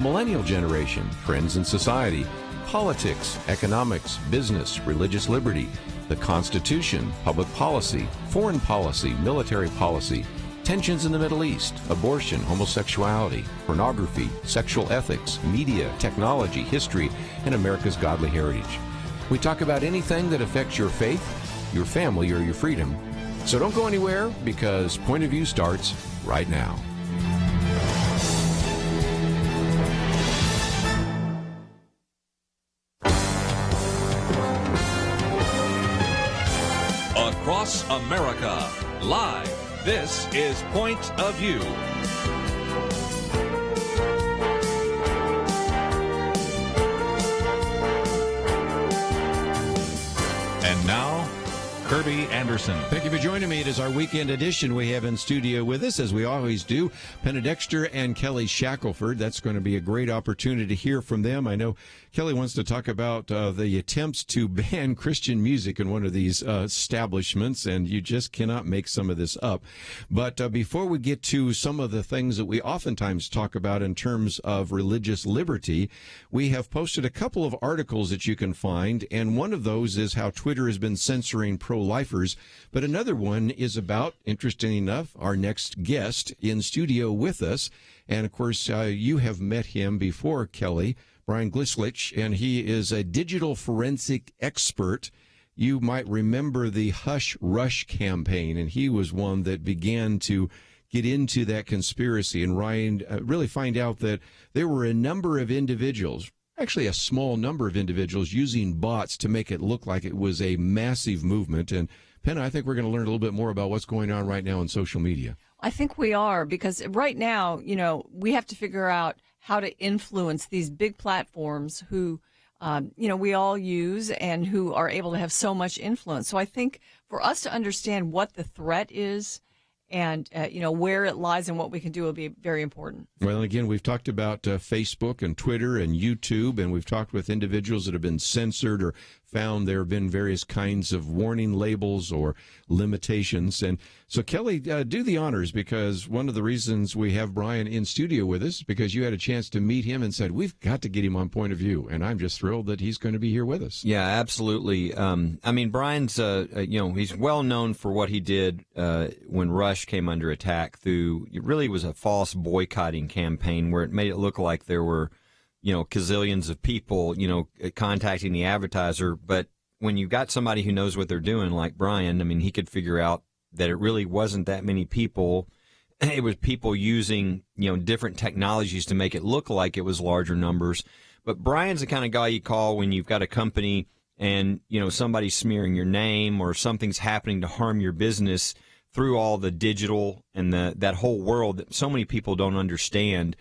Millennial generation, trends in society, politics, economics, business, religious liberty, the Constitution, public policy, foreign policy, military policy, tensions in the Middle East, abortion, homosexuality, pornography, sexual ethics, media, technology, history, and America's godly heritage. We talk about anything that affects your faith, your family, or your freedom. So don't go anywhere, because Point of View starts right now. Across America, live, this is Point of View. And now, Kerby Anderson. Thank you for joining me. It is our weekend edition. We have in studio with us, as we always do, Penna, Dexter, and Kelly Shackelford. That's going to be a great opportunity to hear from them. I know Kelly wants to talk about the attempts to ban Christian music in one of these establishments, and you just cannot make some of this up. But before we get to some of the things that we oftentimes talk about in terms of religious liberty, we have posted a couple of articles that you can find, and one of those is how Twitter has been censoring pro-lifers, but another one is about, interesting enough, our next guest in studio with us. And of course, you have met him before, Kelly, Brian Glicklich, and he is a digital forensic expert. You might remember the Hush Rush campaign, and he was one that began to get into that conspiracy and really find out that there were a number of individuals, actually a small number of individuals, using bots to make it look like it was a massive movement. And Penna, I think we're going to learn a little bit more about what's going on right now in social media. I think we are, because right now, we have to figure out how to influence these big platforms who, we all use and who are able to have so much influence. So I think for us to understand what the threat is and, where it lies and what we can do will be very important. Well, again, we've talked about Facebook and Twitter and YouTube, and we've talked with individuals that have been censored or found there have been various kinds of warning labels or limitations. And so, Kelly, do the honors, because one of the reasons we have Brian in studio with us is because you had a chance to meet him and said, we've got to get him on Point of View. And I'm just thrilled that he's going to be here with us. Yeah, absolutely. Brian's, he's well known for what he did when Rush came under attack through, it really was a false boycotting campaign where it made it look like there were, gazillions of people, contacting the advertiser. But when you got somebody who knows what they're doing, like Brian, he could figure out that it really wasn't that many people. It was people using, different technologies to make it look like it was larger numbers. But Brian's the kind of guy you call when you've got a company and, somebody's smearing your name or something's happening to harm your business through all the digital and that whole world that so many people don't understand.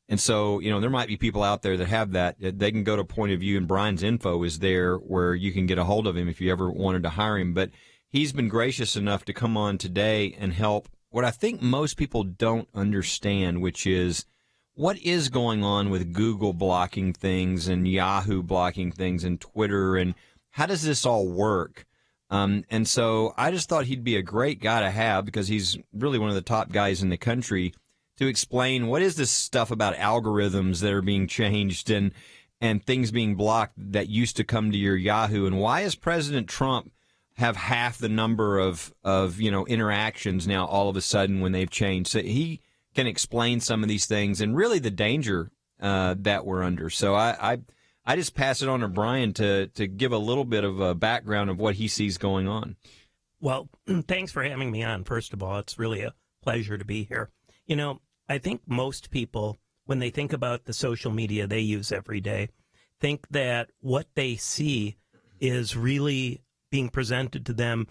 And so, there might be people out there that have that. They can go to Point of View, and Brian's info is there where you can get a hold of him if you ever wanted to hire him. But he's been gracious enough to come on today and help what I think most people don't understand, which is what is going on with Google blocking things and Yahoo blocking things and Twitter, and how does this all work? And so I just thought he'd be a great guy to have, because he's really one of the top guys in the country, to explain what is this stuff about algorithms that are being changed and things being blocked that used to come to your Yahoo, and why is President Trump have half the number of interactions now all of a sudden when they've changed. So he can explain some of these things and really the danger that we're under. So I just pass it on to Brian to give a little bit of a background of what he sees going on. Well, thanks for having me on. First of all, it's really a pleasure to be here. I think most people, when they think about the social media they use every day, think that what they see is really being presented to them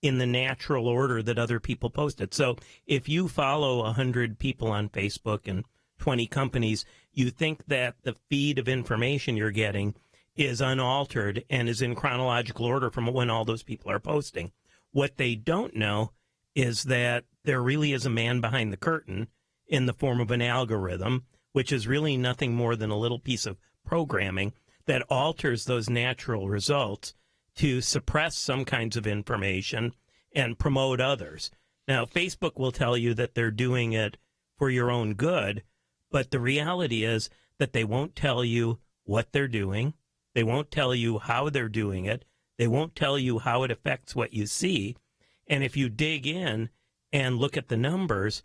in the natural order that other people post it. So if you follow 100 people on Facebook and 20 companies, you think that the feed of information you're getting is unaltered and is in chronological order from when all those people are posting. What they don't know is that there really is a man behind the curtain in the form of an algorithm, which is really nothing more than a little piece of programming that alters those natural results to suppress some kinds of information and promote others. Now, Facebook will tell you that they're doing it for your own good, but the reality is that they won't tell you what they're doing. They won't tell you how they're doing it. They won't tell you how it affects what you see. And if you dig in and look at the numbers,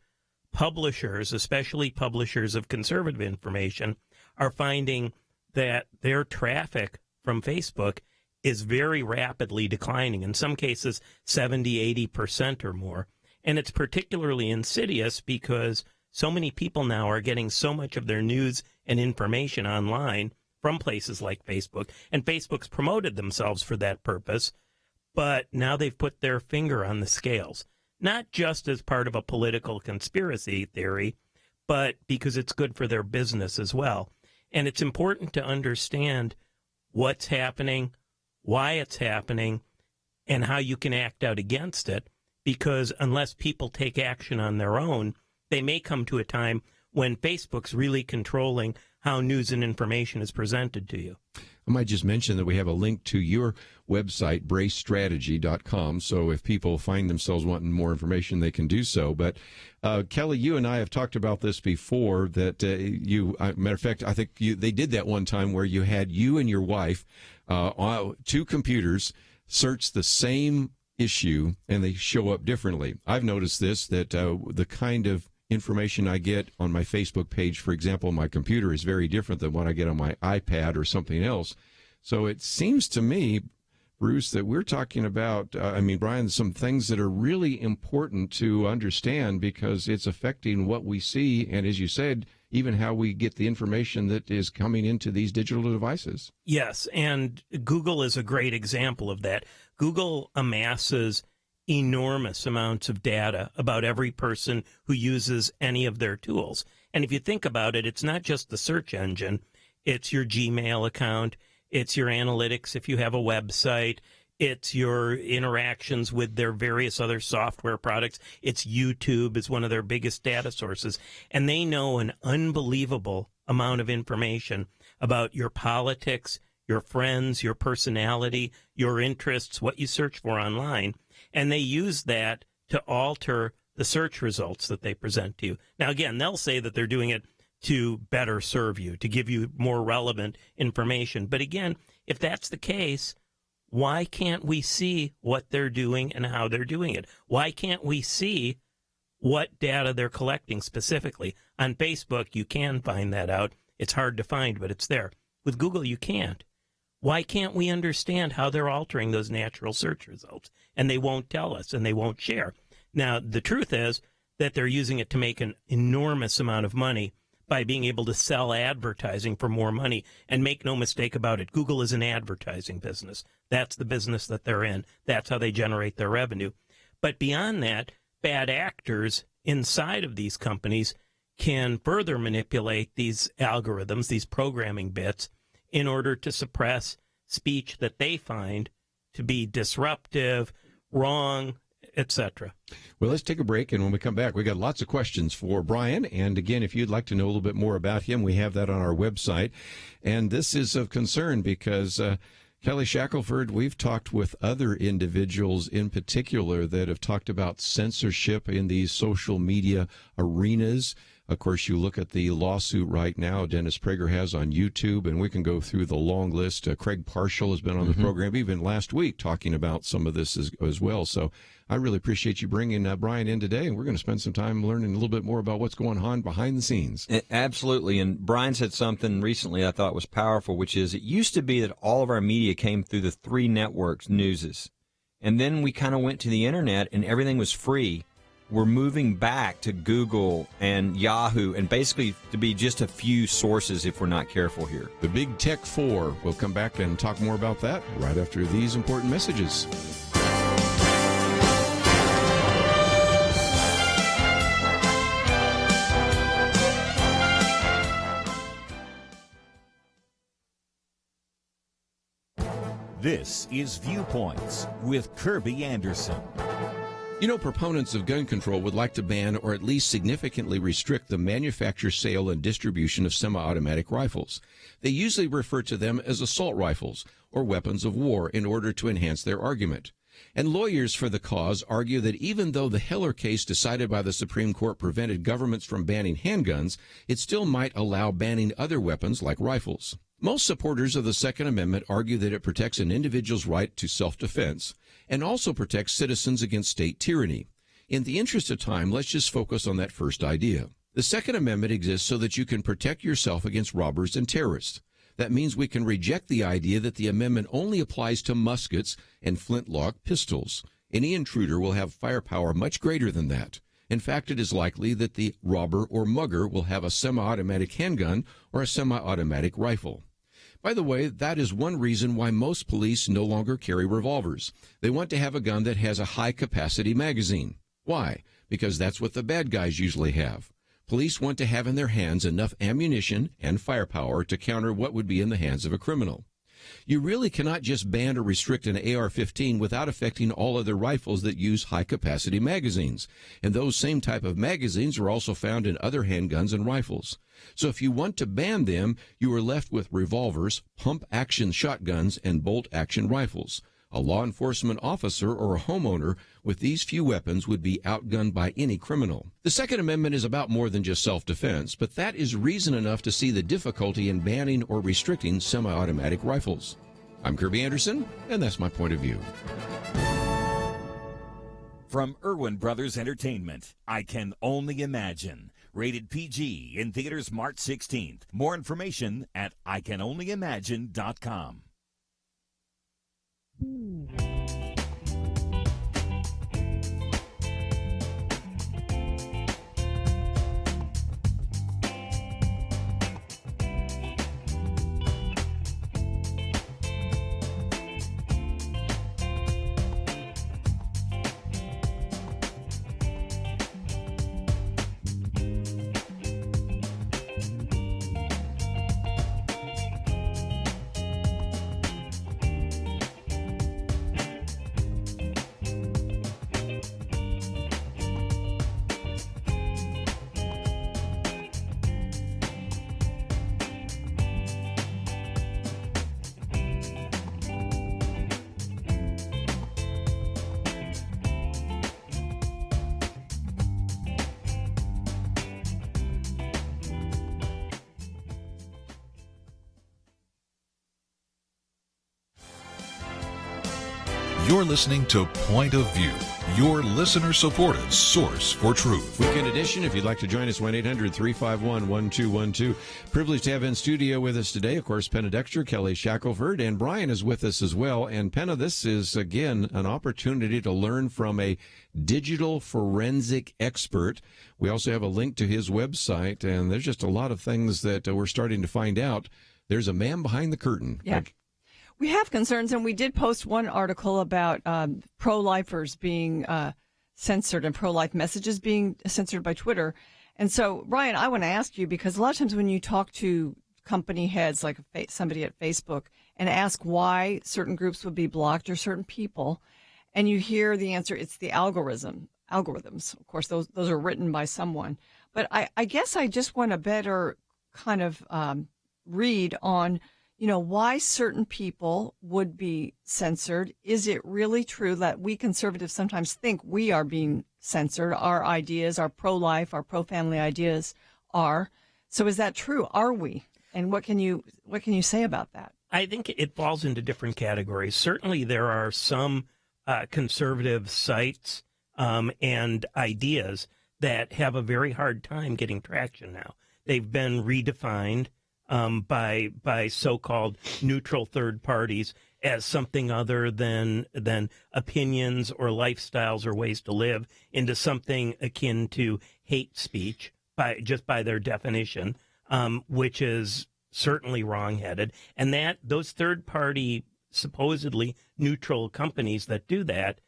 publishers, especially publishers of conservative information, are finding that their traffic from Facebook is very rapidly declining, in some cases 70, 80% or more. And it's particularly insidious because so many people now are getting so much of their news and information online from places like Facebook, and Facebook's promoted themselves for that purpose, but now they've put their finger on the scales, not just as part of a political conspiracy theory, but because it's good for their business as well. And it's important to understand what's happening, why it's happening, and how you can act out against it, because unless people take action on their own, they may come to a time when Facebook's really controlling how news and information is presented to you. I might just mention that we have a link to your website, bracestrategy.com, so if people find themselves wanting more information, they can do so. But, Kelly, you and I have talked about this before, that matter of fact, I think they did that one time where you had you and your wife, on two computers, search the same issue, and they show up differently. I've noticed this, that the kind of information I get on my Facebook page, for example, on my computer, is very different than what I get on my iPad or something else. So it seems to me, Bruce, that we're talking about, Brian, some things that are really important to understand, because it's affecting what we see, and as you said, even how we get the information that is coming into these digital devices. Yes, and Google is a great example of that. Google amasses enormous amounts of data about every person who uses any of their tools. And if you think about it, it's not just the search engine. It's your Gmail account. It's your analytics if you have a website. It's your interactions with their various other software products. It's YouTube is one of their biggest data sources. And they know an unbelievable amount of information about your politics, your friends, your personality, your interests, what you search for online. And they use that to alter the search results that they present to you. Now, again, they'll say that they're doing it to better serve you, to give you more relevant information. But again, if that's the case, why can't we see what they're doing and how they're doing it? Why can't we see what data they're collecting specifically? On Facebook, you can find that out. It's hard to find, but it's there. With Google, you can't. Why can't we understand how they're altering those natural search results? And they won't tell us, and they won't share. Now, the truth is that they're using it to make an enormous amount of money by being able to sell advertising for more money. And make no mistake about it, Google is an advertising business. That's the business that they're in. That's how they generate their revenue. But beyond that, bad actors inside of these companies can further manipulate these algorithms, these programming bits, in order to suppress speech that they find to be disruptive, wrong, etc. Well, let's take a break, and when we come back, we got lots of questions for Brian. And again, if you'd like to know a little bit more about him, we have that on our website. And this is of concern because Kelly Shackelford, we've talked with other individuals in particular that have talked about censorship in these social media arenas. Of course, you look at the lawsuit right now Dennis Prager has on YouTube, and we can go through the long list. Craig Parshall has been on the program even last week talking about some of this as well. So I really appreciate you bringing Brian in today, and we're going to spend some time learning a little bit more about what's going on behind the scenes. Absolutely. And Brian said something recently I thought was powerful, which is it used to be that all of our media came through the three networks, newses. And then we kind of went to the internet and everything was free. We're moving back to Google and Yahoo and basically to be just a few sources if we're not careful here. The Big Tech Four. We'll come back and talk more about that right after these important messages. This is Viewpoints with Kerby Anderson. You know, proponents of gun control would like to ban or at least significantly restrict the manufacture, sale, and distribution of semi-automatic rifles. They usually refer to them as assault rifles or weapons of war in order to enhance their argument. And lawyers for the cause argue that even though the Heller case decided by the Supreme Court prevented governments from banning handguns, it still might allow banning other weapons like rifles. Most supporters of the Second Amendment argue that it protects an individual's right to self-defense and also protects citizens against state tyranny. In the interest of time, let's just focus on that first idea. The Second Amendment exists so that you can protect yourself against robbers and terrorists. That means we can reject the idea that the amendment only applies to muskets and flintlock pistols. Any intruder will have firepower much greater than that. In fact, it is likely that the robber or mugger will have a semi-automatic handgun or a semi-automatic rifle. By the way, that is one reason why most police no longer carry revolvers. They want to have a gun that has a high-capacity magazine. Why? Because that's what the bad guys usually have. Police want to have in their hands enough ammunition and firepower to counter what would be in the hands of a criminal. You really cannot just ban or restrict an AR-15 without affecting all other rifles that use high-capacity magazines. And those same type of magazines are also found in other handguns and rifles. So if you want to ban them, you are left with revolvers, pump-action shotguns, and bolt-action rifles. A law enforcement officer or a homeowner with these few weapons would be outgunned by any criminal. The Second Amendment is about more than just self-defense, but that is reason enough to see the difficulty in banning or restricting semi-automatic rifles. I'm Kerby Anderson, and that's my point of view. From Irwin Brothers Entertainment, I Can Only Imagine. Rated PG in theaters March 16th. More information at ICanOnlyImagine.com. You're listening to Point of View, your listener-supported source for truth. Weekend edition. If you'd like to join us, 1-800-351-1212. Privileged to have in studio with us today, of course, Penna Dexter, Kelly Shackelford, and Brian is with us as well. And Penna, this is, again, an opportunity to learn from a digital forensic expert. We also have a link to his website, and there's just a lot of things that we're starting to find out. There's a man behind the curtain. Yeah. We have concerns, and we did post one article about pro-lifers being censored and pro-life messages being censored by Twitter. And so, Ryan, I want to ask you, because a lot of times when you talk to company heads, like somebody at Facebook, and ask why certain groups would be blocked or certain people, and you hear the answer, it's the algorithms. Of course, those are written by someone. But I guess I just want a better kind of read on, why certain people would be censored. Is it really true that we conservatives sometimes think we are being censored? Our ideas, our pro-life, our pro-family ideas are. So is that true? Are we? And what can you say about that? I think it falls into different categories. Certainly there are some conservative sites and ideas that have a very hard time getting traction now. They've been redefined by so-called neutral third parties as something other than opinions or lifestyles or ways to live into something akin to hate speech by their definition, which is certainly wrong-headed. And that those third-party, supposedly neutral companies that do that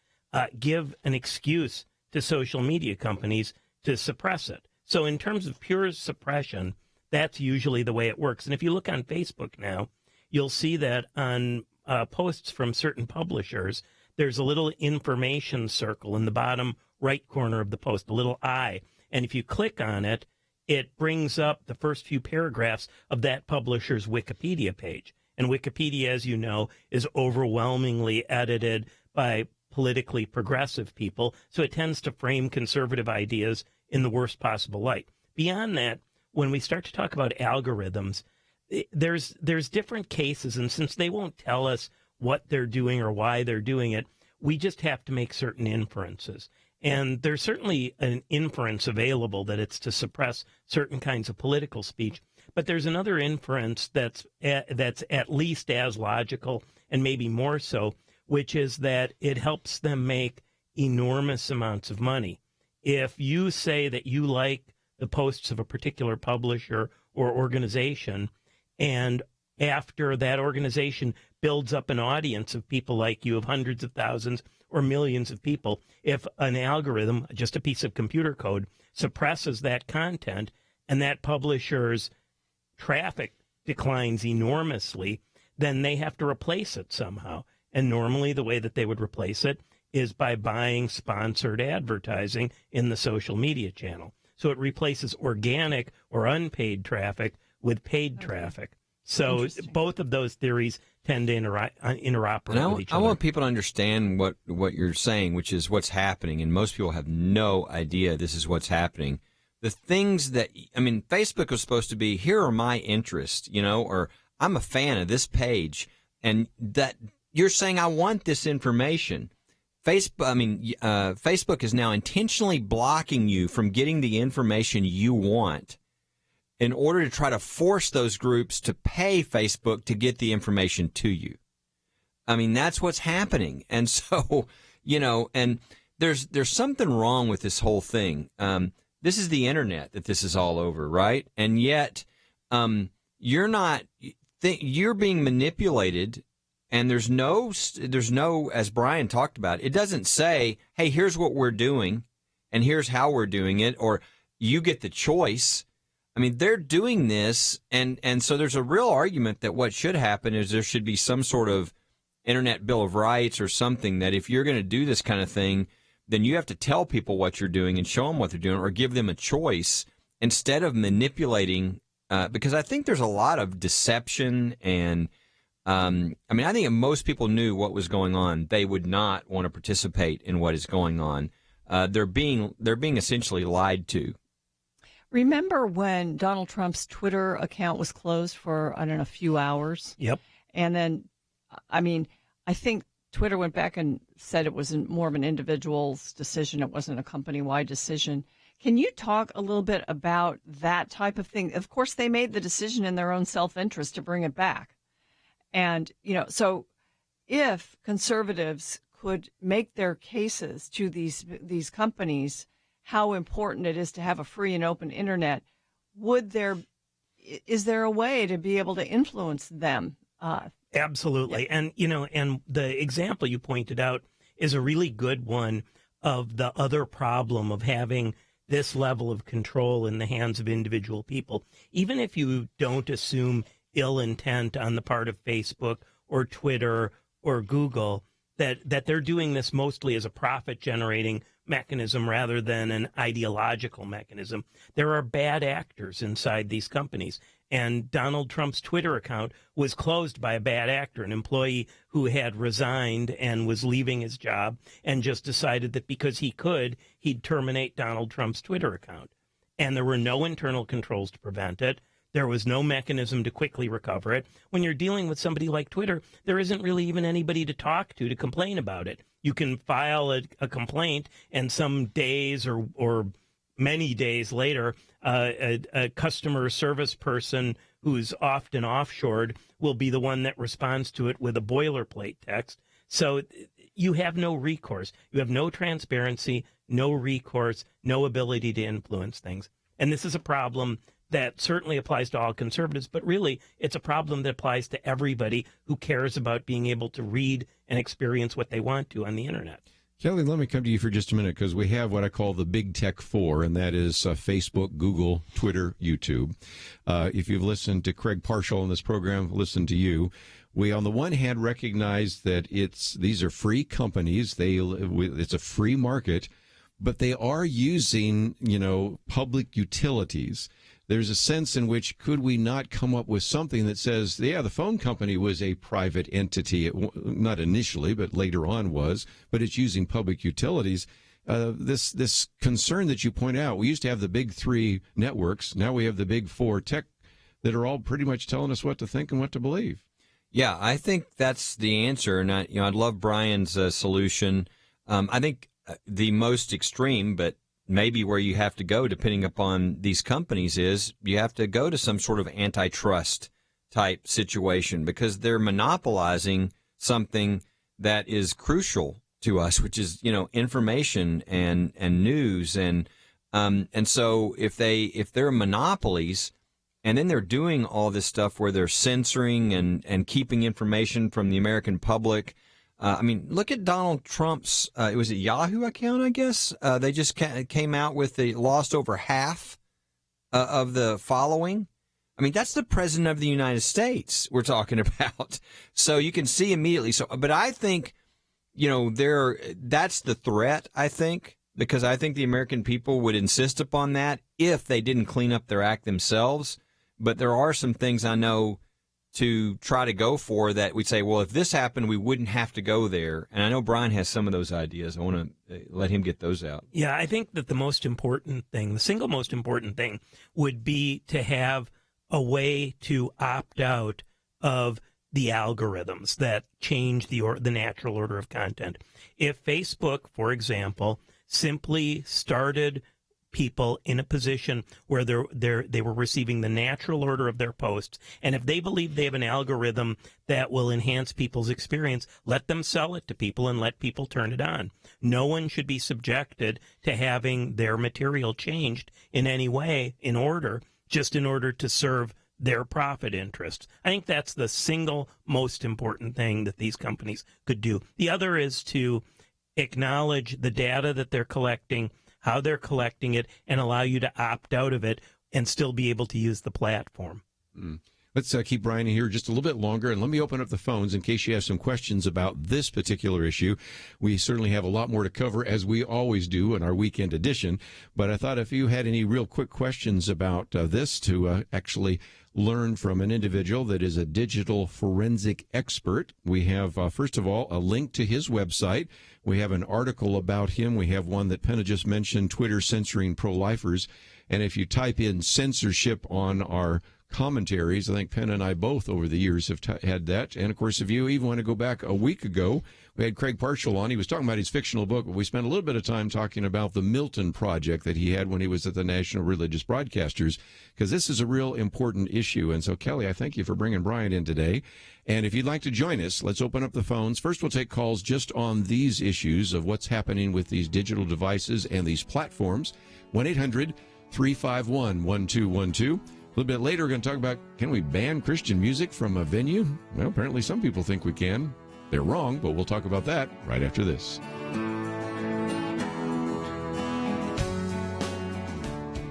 give an excuse to social media companies to suppress it. So in terms of pure suppression, that's usually the way it works. And if you look on Facebook now, you'll see that on posts from certain publishers, there's a little information circle in the bottom right corner of the post, a little eye. And if you click on it, it brings up the first few paragraphs of that publisher's Wikipedia page. And Wikipedia, as you know, is overwhelmingly edited by politically progressive people, so it tends to frame conservative ideas in the worst possible light. Beyond that, when we start to talk about algorithms, there's different cases, and since they won't tell us what they're doing or why they're doing it, we just have to make certain inferences. And there's certainly an inference available that it's to suppress certain kinds of political speech. But there's another inference that's at least as logical and maybe more so, which is that it helps them make enormous amounts of money. If you say that you like the posts of a particular publisher or organization, and after that organization builds up an audience of people like you, of hundreds of thousands or millions of people, if an algorithm, just a piece of computer code, suppresses that content and that publisher's traffic declines enormously, then they have to replace it somehow. And normally the way that they would replace it is by buying sponsored advertising in the social media channel. So it replaces organic or unpaid traffic with paid traffic. So both of those theories tend to interoperate with each other. I want people to understand what you're saying, which is what's happening. And most people have no idea this is what's happening. The things that, I mean, Facebook was supposed to be, here are my interests, or I'm a fan of this page. And that you're saying, I want this information. Facebook is now intentionally blocking you from getting the information you want in order to try to force those groups to pay Facebook to get the information to you. I mean, that's what's happening. And so, and there's something wrong with this whole thing. This is the internet that this is all over, right? And yet, you're being manipulated. And there's no, as Brian talked about, it doesn't say, hey, here's what we're doing and here's how we're doing it, or you get the choice. I mean, they're doing this. And so there's a real argument that what should happen is there should be some sort of Internet Bill of Rights or something that if you're going to do this kind of thing, then you have to tell people what you're doing and show them what they're doing or give them a choice instead of manipulating. Because I think there's a lot of deception and I think if most people knew what was going on, they would not want to participate in what is going on. They're being essentially lied to. Remember when Donald Trump's Twitter account was closed for, a few hours? Yep. And then, I think Twitter went back and said it was more of an individual's decision. It wasn't a company-wide decision. Can you talk a little bit about that type of thing? Of course, they made the decision in their own self-interest to bring it back. And, so if conservatives could make their cases to these companies, how important it is to have a free and open internet, is there a way to be able to influence them? Absolutely. Yeah. And the example you pointed out is a really good one of the other problem of having this level of control in the hands of individual people. Even if you don't assume ill intent on the part of Facebook or Twitter or Google, that they're doing this mostly as a profit-generating mechanism rather than an ideological mechanism. There are bad actors inside these companies. And Donald Trump's Twitter account was closed by a bad actor, an employee who had resigned and was leaving his job and just decided that because he could, he'd terminate Donald Trump's Twitter account. And there were no internal controls to prevent it. There was no mechanism to quickly recover it. When you're dealing with somebody like Twitter, there isn't really even anybody to talk to complain about it. You can file a complaint, and some days or many days later, a customer service person who's often offshored will be the one that responds to it with a boilerplate text. So you have no recourse. You have no transparency, no recourse, no ability to influence things. And this is a problem that certainly applies to all conservatives, but really it's a problem that applies to everybody who cares about being able to read and experience what they want to on the internet. Kelly, let me come to you for just a minute because we have what I call the Big Tech Four, and that is Facebook, Google, Twitter, YouTube. If you've listened to Craig Parshall in this program, listen to you. We, on the one hand, recognize that these are free companies. It's a free market, but they are using, public utilities. there's a sense in which could we not come up with something that says, yeah, the phone company was a private entity, not initially, but later on was, but it's using public utilities. This concern that you point out, we used to have the big three networks. Now we have the big four tech that are all pretty much telling us what to think and what to believe. Yeah, I think that's the answer. And I'd love Brian's solution. I think the most extreme, but maybe where you have to go, depending upon these companies, is you have to go to some sort of antitrust type situation because they're monopolizing something that is crucial to us, which is, information and news. And so if they're monopolies and then they're doing all this stuff where they're censoring and keeping information from the American public, look at Donald Trump's, it was a Yahoo account, I guess. They just came out with they lost over half of the following. That's the president of the United States we're talking about. So you can see immediately. So, but I think, that's the threat, I think, because I think the American people would insist upon that if they didn't clean up their act themselves. But there are some things I know to try to go for that we'd say, well, if this happened, we wouldn't have to go there. And I know Brian has some of those ideas. I want to let him get those out. Yeah, I think that the single most important thing would be to have a way to opt out of the algorithms that change the natural order of content. If Facebook, for example, simply started people in a position where they were receiving the natural order of their posts, and if they believe they have an algorithm that will enhance people's experience, let them sell it to people and let people turn it on. No one should be subjected to having their material changed in any way in order to serve their profit interests. I think that's the single most important thing that these companies could do. The other is to acknowledge the data that they're collecting, how they're collecting it, and allow you to opt out of it and still be able to use the platform. Let's keep Brian here just a little bit longer, and let me open up the phones in case you have some questions about this particular issue. We certainly have a lot more to cover, as we always do in our weekend edition, but I thought if you had any real quick questions about this to actually learn from an individual that is a digital forensic expert, we have, first of all, a link to his website. We have an article about him. We have one that Penna just mentioned, Twitter censoring pro-lifers. And if you type in censorship on our commentaries, I think Penna and I both over the years have had that. And, of course, if you even want to go back a week ago, we had Craig Parshall on. He was talking about his fictional book, but we spent a little bit of time talking about the Milton Project that he had when he was at the National Religious Broadcasters, because this is a real important issue. And so, Kelly, I thank you for bringing Brian in today. And if you'd like to join us, let's open up the phones. First, we'll take calls just on these issues of what's happening with these digital devices and these platforms. 1-800-351-1212. A little bit later, we're going to talk about, can we ban Christian music from a venue? Well, apparently some people think we can. They're wrong, but we'll talk about that right after this.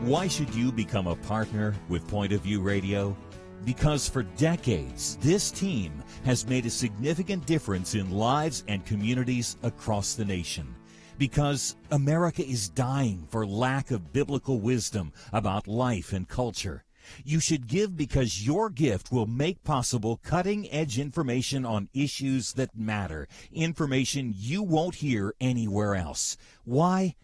Why should you become a partner with Point of View Radio? Because for decades, this team has made a significant difference in lives and communities across the nation. Because America is dying for lack of biblical wisdom about life and culture. You should give because your gift will make possible cutting-edge information on issues that matter, information you won't hear anywhere else. Why?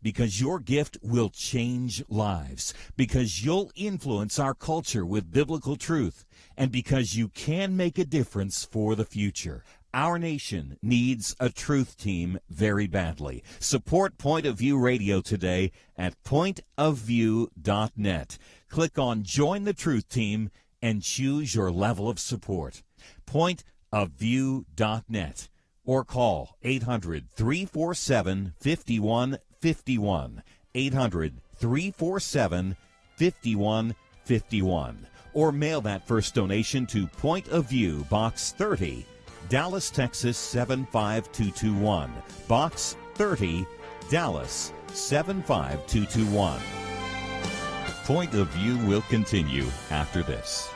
Because your gift will change lives, because you'll influence our culture with biblical truth, and because you can make a difference for the future. Our nation needs a truth team very badly. Support Point of View Radio today at pointofview.net. Click on Join the Truth Team and choose your level of support. Pointofview.net or call 800-347-5151, 800-347-5151, or mail that first donation to Point of View, Box 30, Dallas, Texas 75221. Box 30, Dallas 75221. Point of View will continue after this.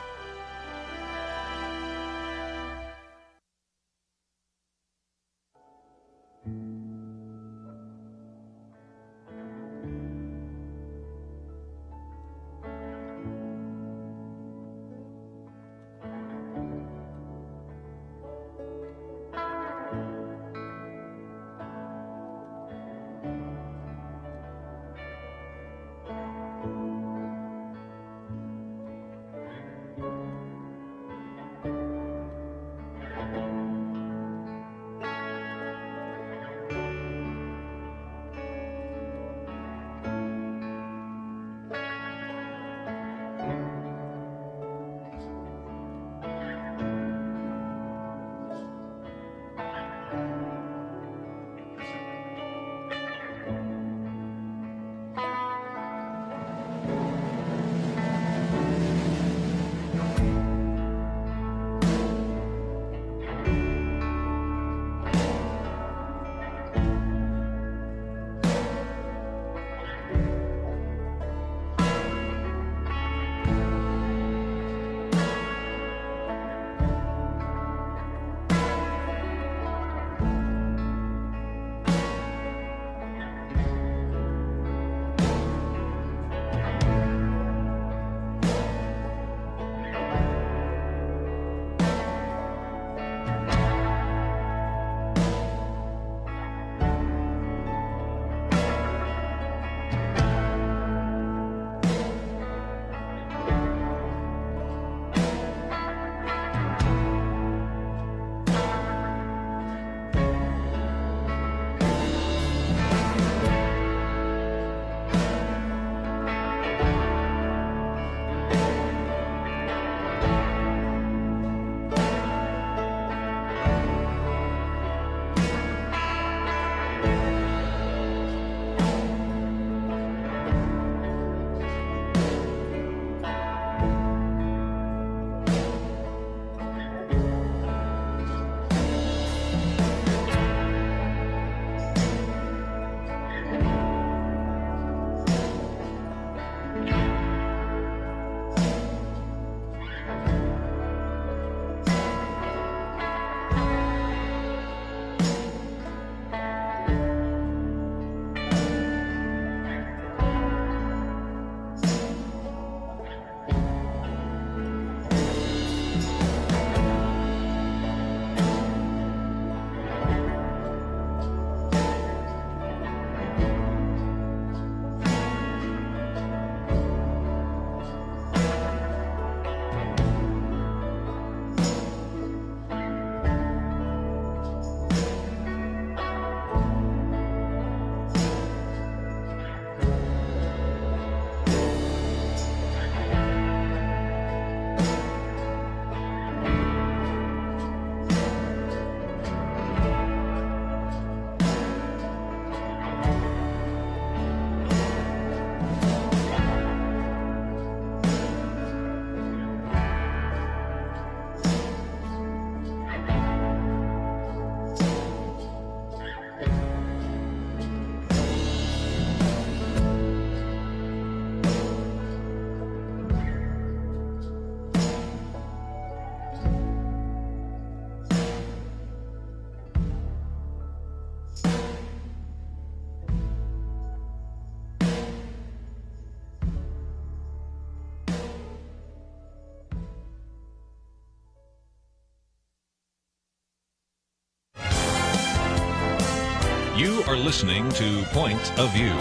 You are listening to Point of View.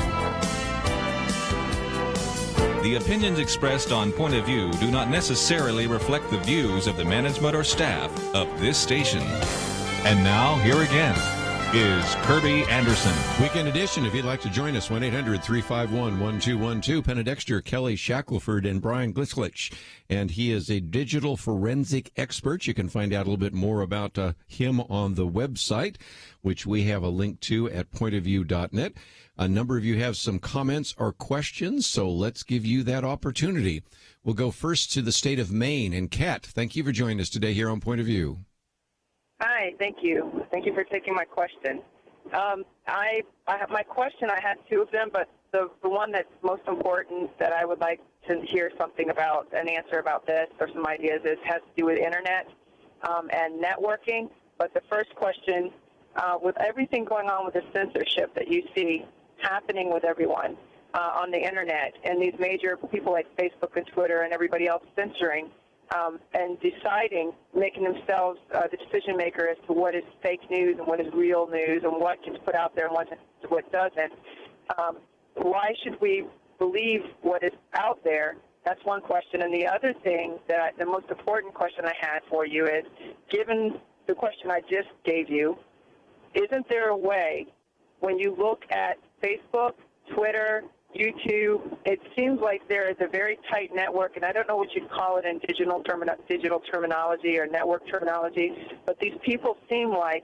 The opinions expressed on Point of View do not necessarily reflect the views of the management or staff of this station. And now, here again is Kerby Anderson. Weekend edition. If you'd like to join us, 1-800-351-1212. Penna, Dexter, Kelly Shackelford, and Brian Glicklich. And he is a digital forensic expert. You can find out a little bit more about him on the website, which we have a link to at pointofview.net. A number of you have some comments or questions, so let's give you that opportunity. We'll go first to the state of Maine. And Kat, thank you for joining us today here on Point of View. Hi, thank you. Thank you for taking my question. My question, I had two of them, but the one that's most important that I would like to hear something about, an answer about this or some ideas, has to do with internet and networking. But the first question, with everything going on with the censorship that you see happening with everyone on the internet and these major people like Facebook and Twitter and everybody else censoring, and making themselves the decision maker as to what is fake news and what is real news and what gets put out there and what doesn't. Why should we believe what is out there? That's one question. And the other thing, the most important question I had for you is, given the question I just gave you, isn't there a way, when you look at Facebook, Twitter, YouTube, it seems like there is a very tight network, and I don't know what you'd call it in digital terminology or network terminology, but these people seem like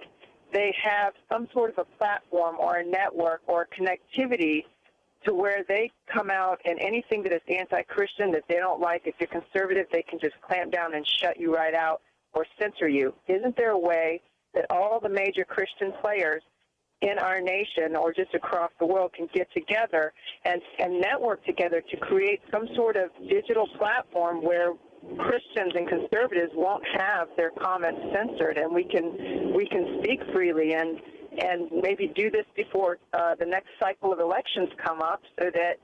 they have some sort of a platform or a network or connectivity to where they come out and anything that is anti-Christian that they don't like, if you're conservative, they can just clamp down and shut you right out or censor you. Isn't there a way that all the major Christian players in our nation or just across the world can get together and network together to create some sort of digital platform where Christians and conservatives won't have their comments censored, and we can speak freely and maybe do this before the next cycle of elections come up, so that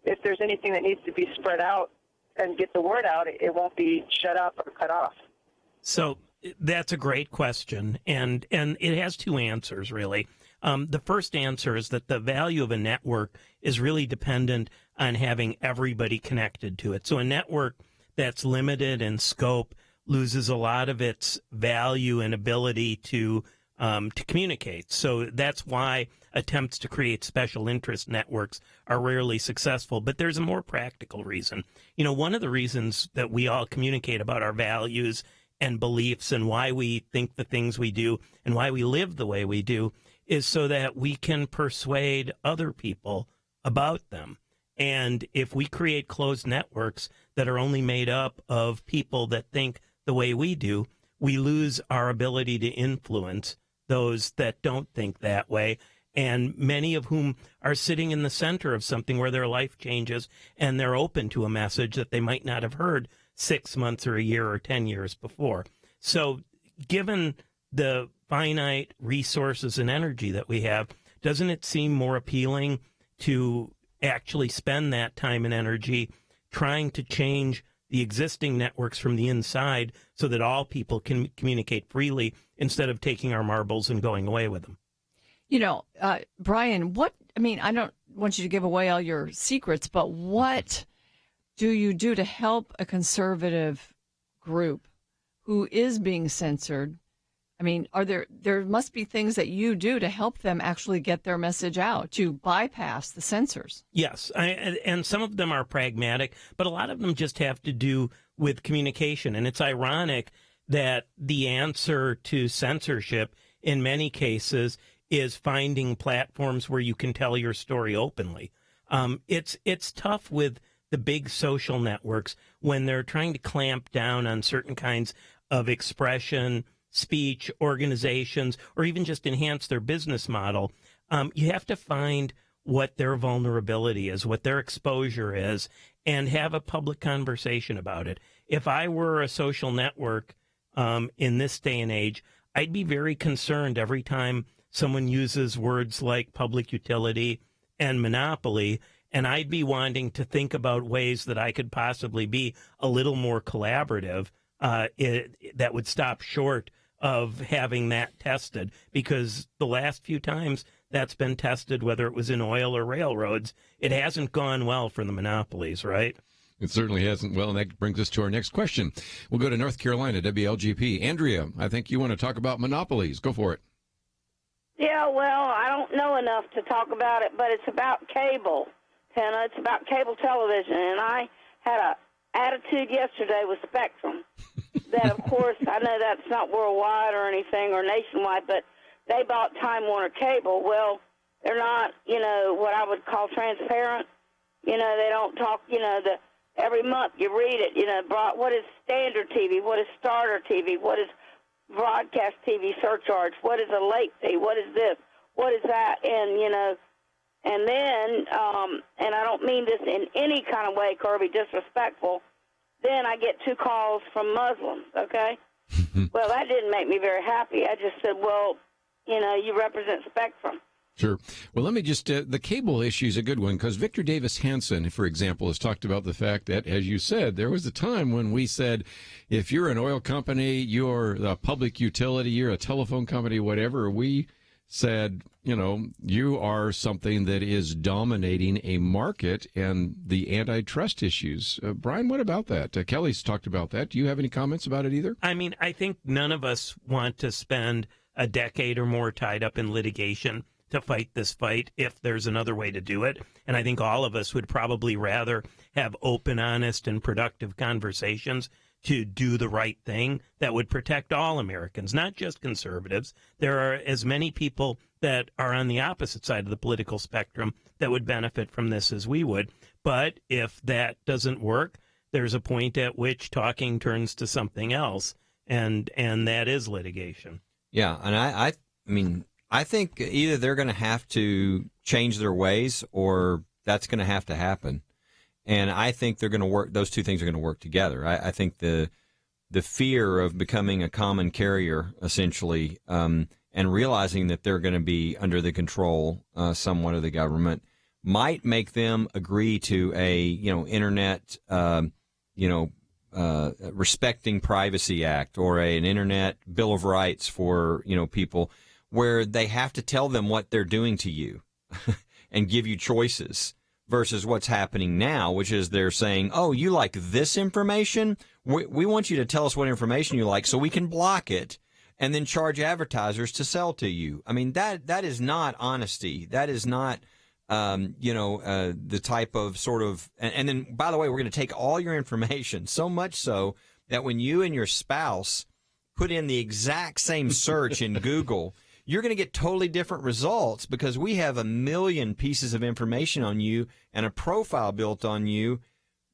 if there's anything that needs to be spread out and get the word out, it won't be shut up or cut off. So that's a great question, and it has two answers, really. The first answer is that the value of a network is really dependent on having everybody connected to it. So a network that's limited in scope loses a lot of its value and ability to communicate. So that's why attempts to create special interest networks are rarely successful. But there's a more practical reason. You know, one of the reasons that we all communicate about our values and beliefs and why we think the things we do and why we live the way we do is so that we can persuade other people about them. And if we create closed networks that are only made up of people that think the way we do, we lose our ability to influence those that don't think that way, and many of whom are sitting in the center of something where their life changes and they're open to a message that they might not have heard 6 months or a year or 10 years before. So given the finite resources and energy that we have, doesn't it seem more appealing to actually spend that time and energy trying to change the existing networks from the inside so that all people can communicate freely instead of taking our marbles and going away with them? You know, Brian, I don't want you to give away all your secrets, but what do you do to help a conservative group who is being censored? I mean, there must be things that you do to help them actually get their message out, to bypass the censors. Yes, and some of them are pragmatic, but a lot of them just have to do with communication. And it's ironic that the answer to censorship in many cases is finding platforms where you can tell your story openly. It's tough with the big social networks when they're trying to clamp down on certain kinds of expression, speech, organizations, or even just enhance their business model. You have to find what their vulnerability is, what their exposure is, and have a public conversation about it. If I were a social network in this day and age, I'd be very concerned every time someone uses words like public utility and monopoly, and I'd be wanting to think about ways that I could possibly be a little more collaborative that would stop short of having that tested, because the last few times that's been tested, whether it was in oil or railroads. It hasn't gone well for the monopolies, right? It certainly hasn't. Well, and that brings us to our next question. We'll go to North Carolina, WLGP. Andrea, I think you want to talk about monopolies. Go for it. Yeah, well, I don't know enough to talk about it, but it's about cable, Penna. It's about cable television, and I had a attitude yesterday with Spectrum that, of course, I know that's not worldwide or anything or nationwide, but they bought Time Warner Cable. Well, they're not, what I would call transparent. They don't talk, every month you read it, what is standard TV, what is starter TV, what is broadcast TV surcharge, what is a late fee, what is this, what is that, and then, and I don't mean this in any kind of way, Kerby, disrespectful, then I get 2 calls from Muslims, okay? Well, that didn't make me very happy. I just said, well, you represent Spectrum. Sure. Well, let me just, the cable issue is a good one because Victor Davis Hanson, for example, has talked about the fact that, as you said, there was a time when we said, if you're an oil company, you're a public utility, you're a telephone company, whatever, we said, you are something that is dominating a market and the antitrust issues. Brian, what about that? Kelly's talked about that. Do you have any comments about it either? I mean, I think none of us want to spend a decade or more tied up in litigation to fight this fight if there's another way to do it. And I think all of us would probably rather have open, honest, and productive conversations to do the right thing that would protect all Americans, not just conservatives. There are as many people that are on the opposite side of the political spectrum that would benefit from this as we would. But if that doesn't work, there's a point at which talking turns to something else, and that is litigation. Yeah, and I mean, I think either they're going to have to change their ways or that's going to have to happen. And I think they're going to work. Those two things are going to work together. I think the fear of becoming a common carrier, essentially, and realizing that they're going to be under the control somewhat of the government, might make them agree to a internet respecting privacy act or an internet bill of rights for people, where they have to tell them what they're doing to you and give you choices. Versus what's happening now, which is they're saying, oh, you like this information? We want you to tell us what information you like so we can block it and then charge advertisers to sell to you. I mean, that is not honesty. That is not, the type of sort of, and then, by the way, we're going to take all your information, so much so that when you and your spouse put in the exact same search in Google, you're going to get totally different results because we have 1 million pieces of information on you and a profile built on you.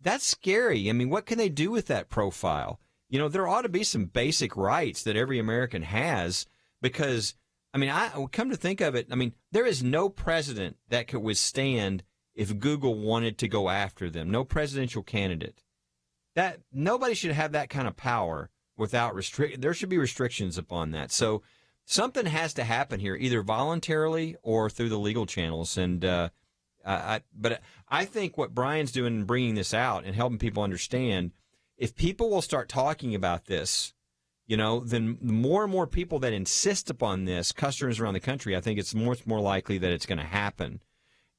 That's scary. I mean, what can they do with that profile? There ought to be some basic rights that every American has because, I mean, I come to think of it, I mean, there is no president that could withstand if Google wanted to go after them. No presidential candidate. That nobody should have that kind of power without there should be restrictions upon that. So something has to happen here, either voluntarily or through the legal channels. And but I think what Brian's doing in bringing this out and helping people understand, if people will start talking about this, then more and more people that insist upon this, customers around the country, I think it's more likely that it's going to happen.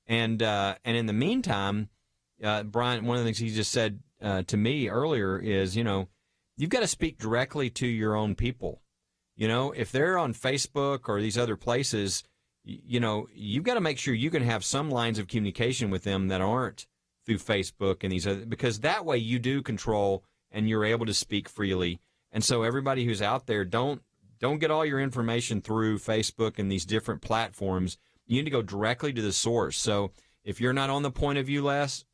And in the meantime, Brian, one of the things he just said to me earlier is, you've got to speak directly to your own people. If they're on Facebook or these other places, you've got to make sure you can have some lines of communication with them that aren't through Facebook and these other, because that way you do control and you're able to speak freely. And so everybody who's out there, don't get all your information through Facebook and these different platforms. You need to go directly to the source. So if you're not on the point of view list,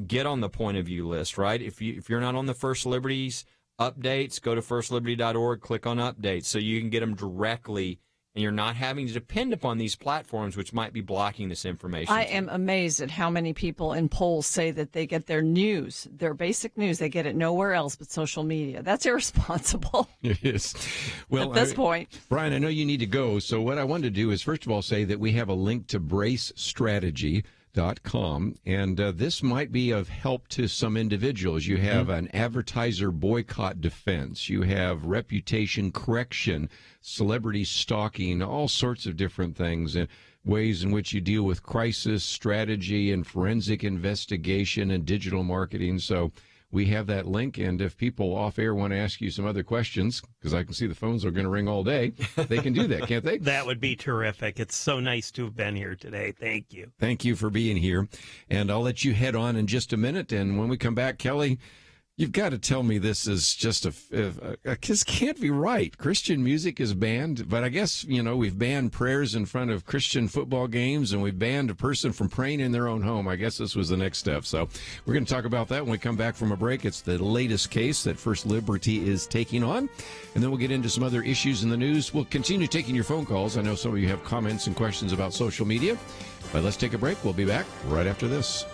get on the point of view list, right? If you're not on the First Liberties updates, go to firstliberty.org, click on updates so you can get them directly and you're not having to depend upon these platforms which might be blocking this information. I am amazed at how many people in polls say that they get their news, their basic news, they get it nowhere else but social media. That's irresponsible. It is. Well, at this point. Brian, I know you need to go, so what I wanted to do is first of all say that we have a link to Brace Strategy livecast.com, and this might be of help to some individuals. You have an advertiser boycott defense. You have reputation correction, celebrity stalking, all sorts of different things, and ways in which you deal with crisis strategy and forensic investigation and digital marketing. So we have that link, and if people off air want to ask you some other questions, because I can see the phones are going to ring all day, they can do that, can't they? That would be terrific. It's so nice to have been here today. Thank you. Thank you for being here, and I'll let you head on in just a minute, and when we come back, Kelly, you've got to tell me this is just this can't be right. Christian music is banned, but I guess, we've banned prayers in front of Christian football games, and we've banned a person from praying in their own home. I guess this was the next step. So we're going to talk about that when we come back from a break. It's the latest case that First Liberty is taking on, and then we'll get into some other issues in the news. We'll continue taking your phone calls. I know some of you have comments and questions about social media, but let's take a break. We'll be back right after this.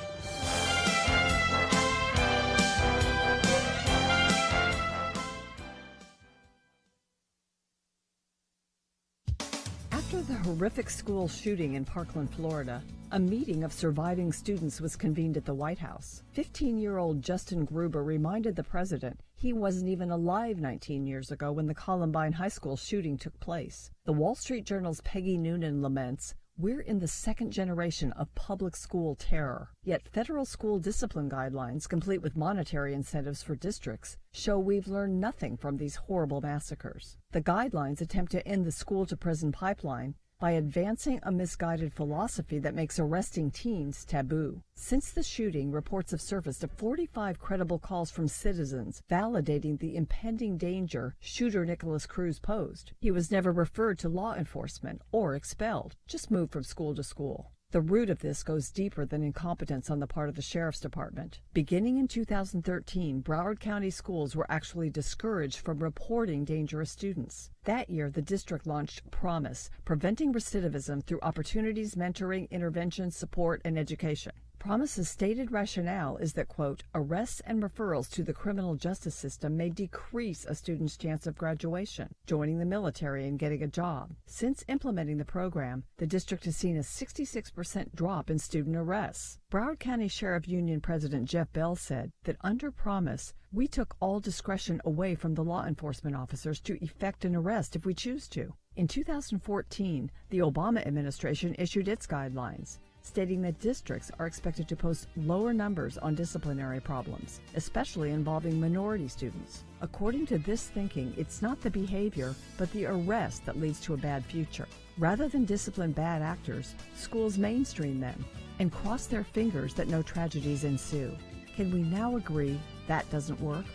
After the horrific school shooting in Parkland, Florida, a meeting of surviving students was convened at the White House. 15-year-old Justin Gruber reminded the president he wasn't even alive 19 years ago when the Columbine High School shooting took place. The Wall Street Journal's Peggy Noonan laments, "We're in the second generation of public school terror." Yet federal school discipline guidelines, complete with monetary incentives for districts, show we've learned nothing from these horrible massacres. The guidelines attempt to end the school-to-prison pipeline by advancing a misguided philosophy that makes arresting teens taboo. Since the shooting, reports have surfaced of 45 credible calls from citizens validating the impending danger shooter Nicholas Cruz posed. He was never referred to law enforcement or expelled, just moved from school to school. The root of this goes deeper than incompetence on the part of the Sheriff's Department. Beginning in 2013, Broward County schools were actually discouraged from reporting dangerous students. That year, the district launched Promise, preventing recidivism through opportunities, mentoring, intervention, support, and education. Promise's stated rationale is that, quote, arrests and referrals to the criminal justice system may decrease a student's chance of graduation, joining the military, and getting a job. Since implementing the program, the district has seen a 66% drop in student arrests. Broward County Sheriff Union President Jeff Bell said that under Promise, we took all discretion away from the law enforcement officers to effect an arrest if we choose to. In 2014, the Obama administration issued its guidelines, stating that districts are expected to post lower numbers on disciplinary problems, especially involving minority students. According to this thinking, it's not the behavior, but the arrest that leads to a bad future. Rather than discipline bad actors, schools mainstream them and cross their fingers that no tragedies ensue. Can we now agree that doesn't work?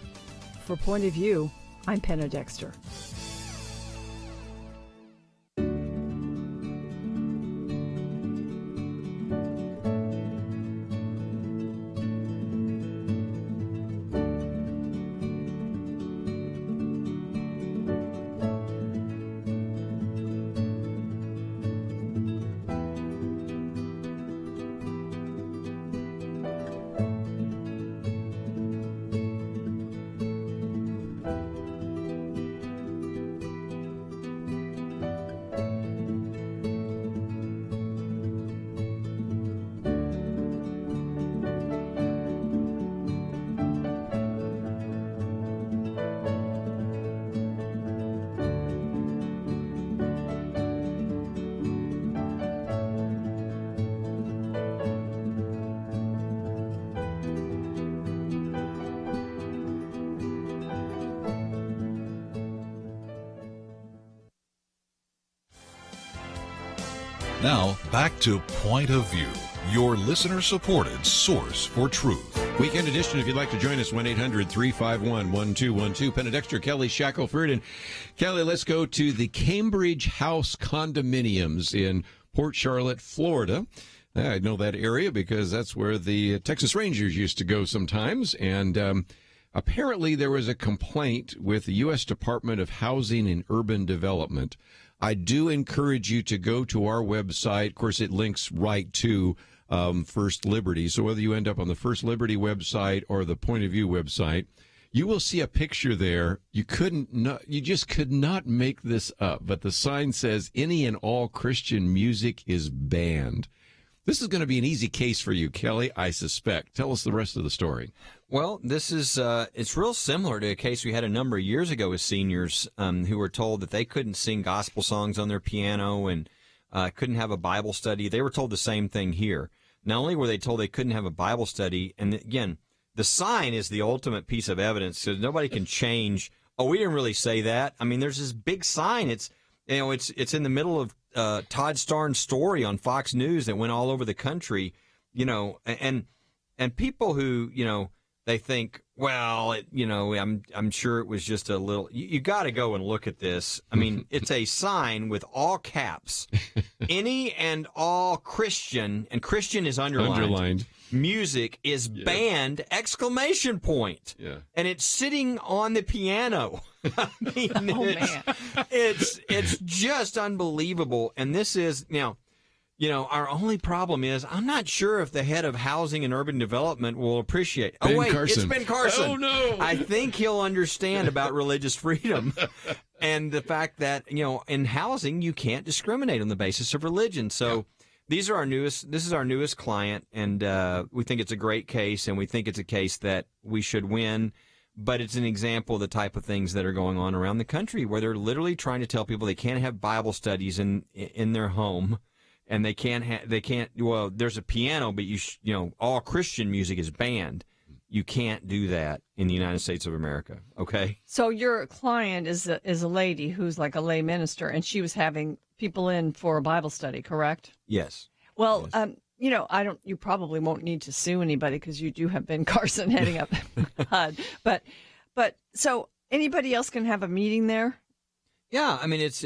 For Point of View, I'm Penna Dexter. Now, back to Point of View, your listener-supported source for truth. Weekend edition, if you'd like to join us, 1-800-351-1212. Penna Dexter, Kelly Shackelford. And Kelly, let's go to the Cambridge House condominiums in Port Charlotte, Florida. I know that area because that's where the Texas Rangers used to go sometimes. And apparently there was a complaint with the U.S. Department of Housing and Urban Development. I do encourage you to go to our website. Of course, it links right to First Liberty. So whether you end up on the First Liberty website or the Point of View website, you will see a picture there. You just could not make this up. But the sign says any and all Christian music is banned. This is going to be an easy case for you, Kelly, I suspect. Tell us the rest of the story. Well, this is it's real similar to a case we had a number of years ago with seniors who were told that they couldn't sing gospel songs on their piano and couldn't have a Bible study. They were told the same thing here. Not only were they told they couldn't have a Bible study, and again, the sign is the ultimate piece of evidence, so nobody can change. Oh, we didn't really say that. I mean, there's this big sign. It's in the middle of Todd Starnes' story on Fox News that went all over the country, and people who, they think, well, I'm sure it was just a little. You got to go and look at this. I mean, it's a sign with all caps, any and all Christian, and Christian is underlined. Music is banned! ! Yeah. And it's sitting on the piano. I mean, it's just unbelievable. And this is now. Our only problem is I'm not sure if the head of housing and urban development will appreciate. Carson. It's Ben Carson. Oh, no. I think he'll understand about religious freedom and the fact that, in housing, you can't discriminate on the basis of religion. So this is our newest client, and we think it's a great case, and we think it's a case that we should win. But it's an example of the type of things that are going on around the country where they're literally trying to tell people they can't have Bible studies in their home. And they can't. Well, there's a piano, but all Christian music is banned. You can't do that in the United States of America. Okay. So your client is a lady who's like a lay minister, and she was having people in for a Bible study, correct? Yes. Well, yes. You probably won't need to sue anybody because you do have Ben Carson heading up HUD. But so anybody else can have a meeting there? Yeah, I mean, it's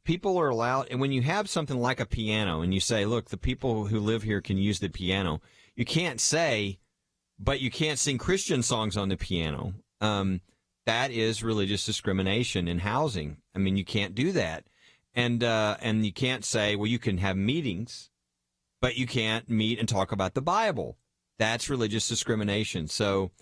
people are allowed, and when you have something like a piano and you say, look, the people who live here can use the piano, you can't say, but you can't sing Christian songs on the piano. That is religious discrimination in housing. I mean, you can't do that. And you can't say, well, you can have meetings, but you can't meet and talk about the Bible. That's religious discrimination. So,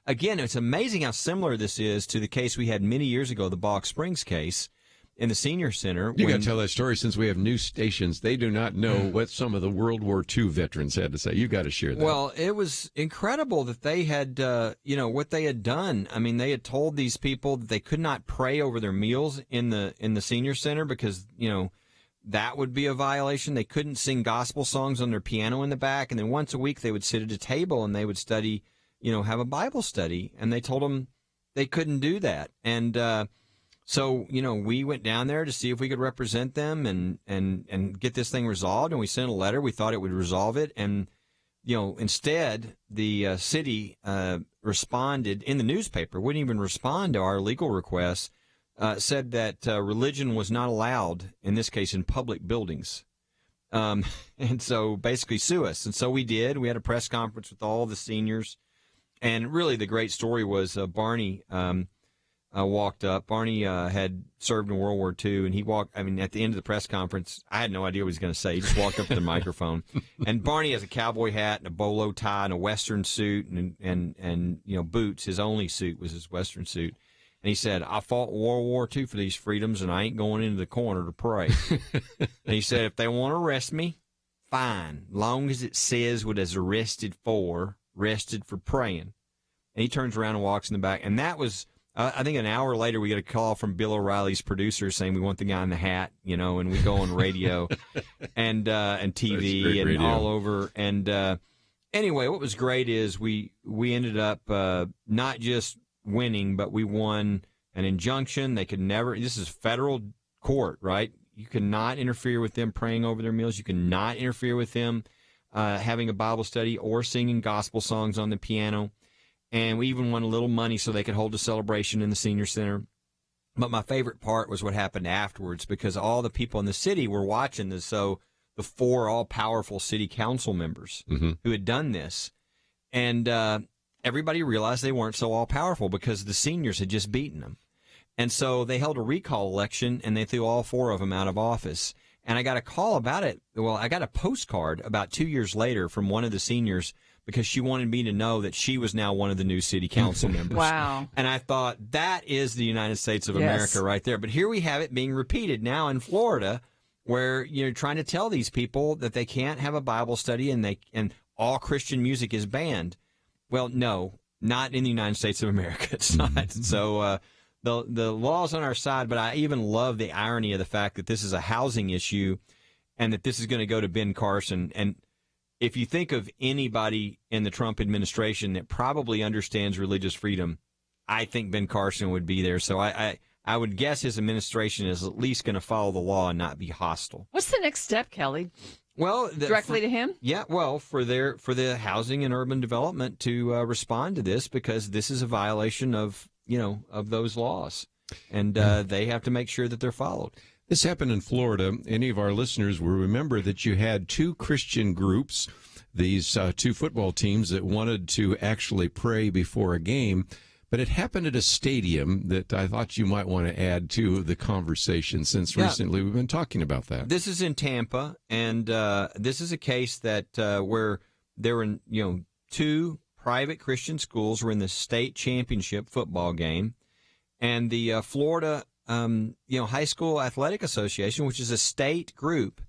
again, it's amazing how similar this is to the case we had many years ago, the Balk Springs case in the senior center. You got to tell that story since we have news stations. They do not know what some of the World War II veterans had to say. You got to share that. Well, it was incredible that they had, what they had done. I mean, they had told these people that they could not pray over their meals in the senior center because, that would be a violation. They couldn't sing gospel songs on their piano in the back. And then once a week they would sit at a table and they would study, have a Bible study, and they told them they couldn't do that. And so, we went down there to see if we could represent them and get this thing resolved, and we sent a letter. We thought it would resolve it, and, instead the city responded in the newspaper, wouldn't even respond to our legal request, said that religion was not allowed, in this case, in public buildings. And so basically sue us. And so we did. We had a press conference with all the seniors. And really, the great story was Barney walked up. Barney had served in World War II, and he walked. I mean, at the end of the press conference, I had no idea what he was going to say. He just walked up to the microphone, and Barney has a cowboy hat and a bolo tie and a Western suit and boots. His only suit was his Western suit. And he said, I fought World War II for these freedoms, and I ain't going into the corner to pray. And he said, if they want to arrest me, fine, long as it says what it's arrested for praying. And he turns around and walks in the back. And that was, I think an hour later, we get a call from Bill O'Reilly's producer saying we want the guy in the hat, and we go on radio and TV and radio. All over. And anyway, what was great is we ended up not just winning, but we won an injunction. They could never, this is federal court, right? You cannot interfere with them praying over their meals. You cannot interfere with them having a Bible study or singing gospel songs on the piano. And we even won a little money so they could hold a celebration in the senior center. But my favorite part was what happened afterwards, because all the people in the city were watching this. So the 4 all-powerful city council members who had done this. And everybody realized they weren't so all-powerful because the seniors had just beaten them. And so they held a recall election, and they threw all 4 of them out of office. And I got a call about it. Well, I got a postcard about 2 years later from one of the seniors because she wanted me to know that she was now one of the new city council members. Wow. And I thought, that is the United States of America right there. But here we have it being repeated now in Florida, where you're trying to tell these people that they can't have a Bible study and all Christian music is banned. Well, no, not in the United States of America. It's not. So the law's on our side, but I even love the irony of the fact that this is a housing issue and that this is going to go to Ben Carson. And if you think of anybody in the Trump administration that probably understands religious freedom, I think Ben Carson would be there. So I would guess his administration is at least going to follow the law and not be hostile. What's the next step, Kelly? Well, directly to him? Yeah, well, for the housing and urban development to respond to this, because this is a violation of those laws, and they have to make sure that they're followed. This happened in Florida. Any of our listeners will remember that you had two Christian groups, these two football teams that wanted to actually pray before a game. But it happened at a stadium that I thought you might want to add to the conversation, since recently we've been talking about that. This is in Tampa, and this is a case that where there were two private Christian schools were in the state championship football game, and the Florida High School Athletic Association, which is a state group,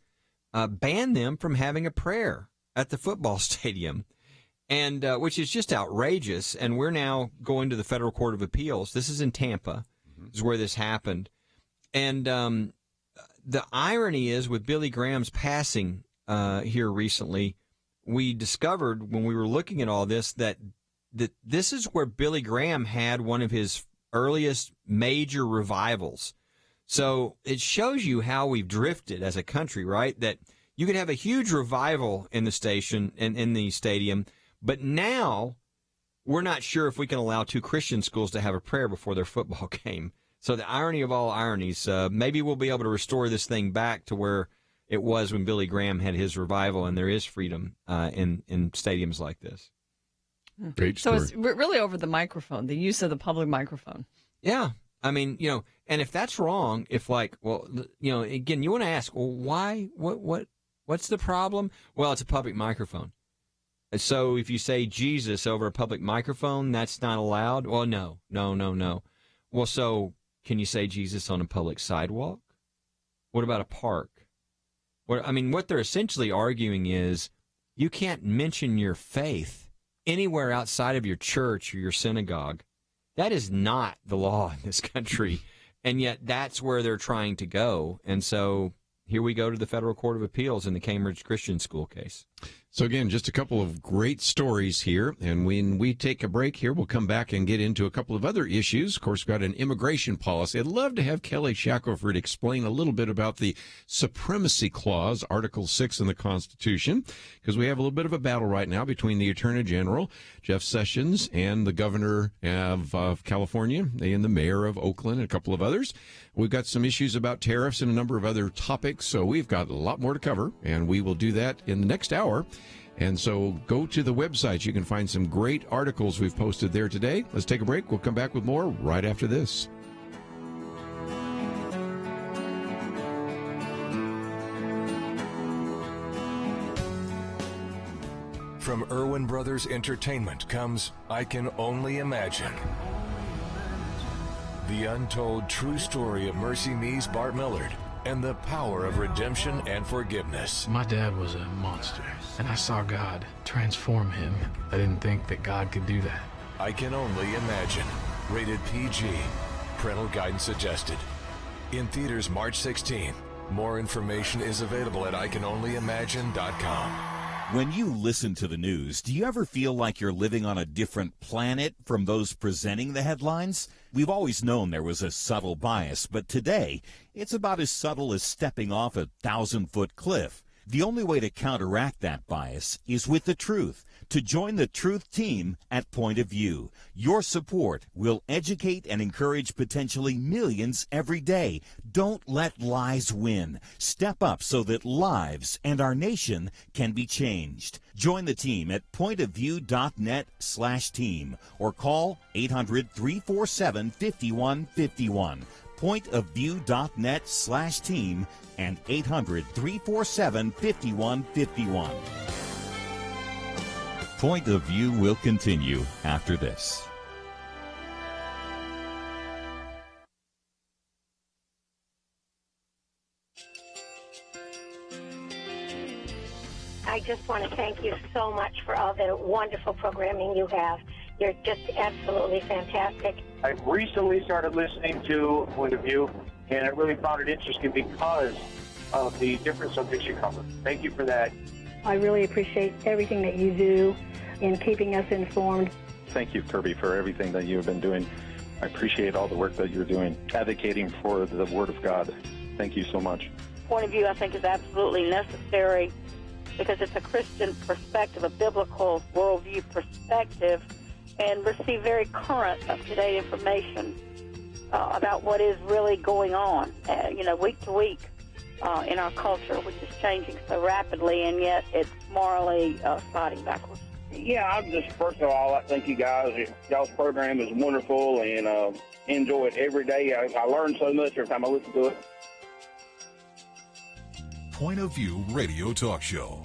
banned them from having a prayer at the football stadium. And which is just outrageous. And we're now going to the Federal Court of Appeals. This is in Tampa, is where this happened. And the irony is, with Billy Graham's passing here recently, we discovered when we were looking at all this that this is where Billy Graham had one of his earliest major revivals. So it shows you how we've drifted as a country, right? That you could have a huge revival in the station and in the stadium. But now we're not sure if we can allow two Christian schools to have a prayer before their football game. So the irony of all ironies, maybe we'll be able to restore this thing back to where it was when Billy Graham had his revival, and there is freedom in stadiums like this. Great story. So it's really over the microphone, the use of the public microphone. Yeah. I mean, and if that's wrong, again, you want to ask, well, why? What's the problem? Well, it's a public microphone. So if you say Jesus over a public microphone, that's not allowed? Well, no. Well, so can you say Jesus on a public sidewalk? What about a park? What they're essentially arguing is you can't mention your faith anywhere outside of your church or your synagogue. That is not the law in this country, and yet that's where they're trying to go. And so here we go to the Federal Court of Appeals in the Cambridge Christian School case. So again, just a couple of great stories here. And when we take a break here, we'll come back and get into a couple of other issues. Of course, we've got an immigration policy. I'd love to have Kelly Shackelford explain a little bit about the Supremacy Clause, Article 6 in the Constitution, because we have a little bit of a battle right now between the Attorney General, Jeff Sessions, and the Governor of California, and the Mayor of Oakland, and a couple of others. We've got some issues about tariffs and a number of other topics, so we've got a lot more to cover, and we will do that in the next hour. And so go to the website. You can find some great articles we've posted there today. Let's take a break. We'll come back with more right after this. From Irwin Brothers Entertainment comes I Can Only Imagine. The untold true story of Mercy Me's Bart Millard and the power of redemption and forgiveness. My dad was a monster, and I saw God transform him. I didn't think that God could do that. I Can Only Imagine. Rated PG. Parental guidance suggested. In theaters March 16th. More information is available at ICanOnlyImagine.com. When you listen to the news, do you ever feel like you're living on a different planet from those presenting the headlines? We've always known there was a subtle bias, but today, it's about as subtle as stepping off a 1,000-foot cliff. The only way to counteract that bias is with the truth. To join the Truth Team at Point of View, your support will educate and encourage potentially millions every day. Don't let lies win. Step up so that lives and our nation can be changed. Join the team at pointofview.net/team or call 800-347-5151. pointofview.net/team and 800-347-5151. Point of View will continue after this. I just want to thank you so much for all the wonderful programming you have. You're just absolutely fantastic. I recently started listening to Point of View, and I really found it interesting because of the different subjects you cover. Thank you for that. I really appreciate everything that you do in keeping us informed. Thank you, Kerby, for everything that you have been doing. I appreciate all the work that you're doing, advocating for the Word of God. Thank you so much. Point of view, I think, is absolutely necessary because it's a Christian perspective, a biblical worldview perspective, and receive very current, up-to-date information about what is really going on, week to week in our culture, which is changing so rapidly, and yet it's morally sliding backwards. Yeah, I'm just, first of all, I thank you guys. Y'all's program is wonderful, and enjoy it every day. I learn so much every time I listen to it. Point of View Radio Talk Show.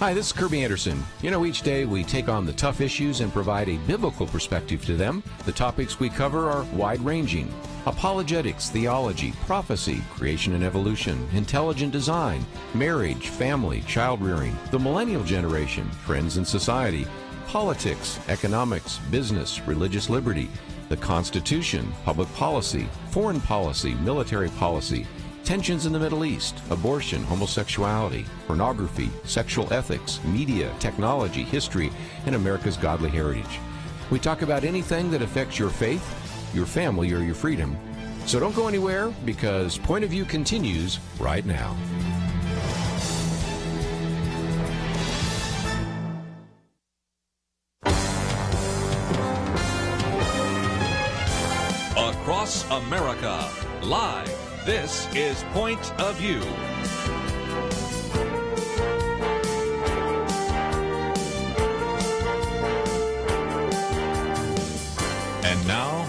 Hi, this is Kerby Anderson. You know, each day we take on the tough issues and provide a biblical perspective to them. The topics we cover are wide-ranging: apologetics, theology, prophecy, creation and evolution, intelligent design, marriage, family, child-rearing, the millennial generation, trends in society, politics, economics, business, religious liberty, the Constitution, public policy, foreign policy, military policy, tensions in the Middle East, abortion, homosexuality, pornography, sexual ethics, media, technology, history, and America's godly heritage. We talk about anything that affects your faith, your family, or your freedom. So don't go anywhere, because Point of View continues right now. Across America, live. This is Point of View. And now,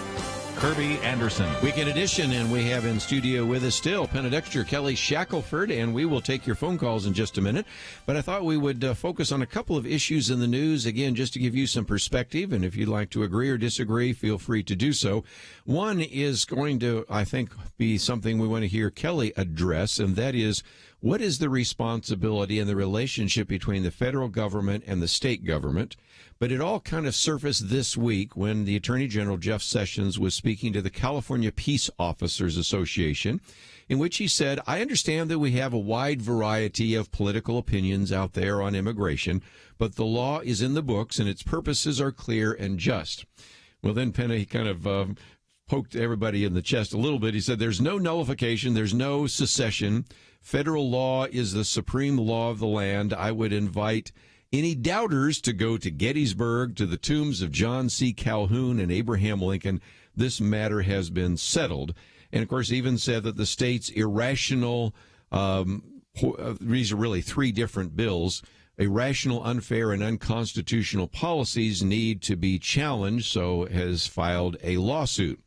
Kerby Anderson. Weekend edition, and we have in studio with us still Penna, Dexter, Kelly Shackelford, and we will take your phone calls in just a minute. But I thought we would focus on a couple of issues in the news, again, just to give you some perspective, and if you'd like to agree or disagree, feel free to do so. One is going to, I think, be something we want to hear Kelly address, and that is, what is the responsibility and the relationship between the federal government and the state government? But it all kind of surfaced this week when the Attorney General, Jeff Sessions, was speaking to the California Peace Officers Association, in which he said, I understand that we have a wide variety of political opinions out there on immigration, but the law is in the books and its purposes are clear and just. Well, then Penna, he kind of poked everybody in the chest a little bit. He said, there's no nullification, there's no secession. Federal law is the supreme law of the land. I would invite any doubters to go to Gettysburg, to the tombs of John C. Calhoun and Abraham Lincoln. This matter has been settled. And, of course, even said that the state's irrational, these are really three different bills, irrational, unfair, and unconstitutional policies need to be challenged, so has filed a lawsuit.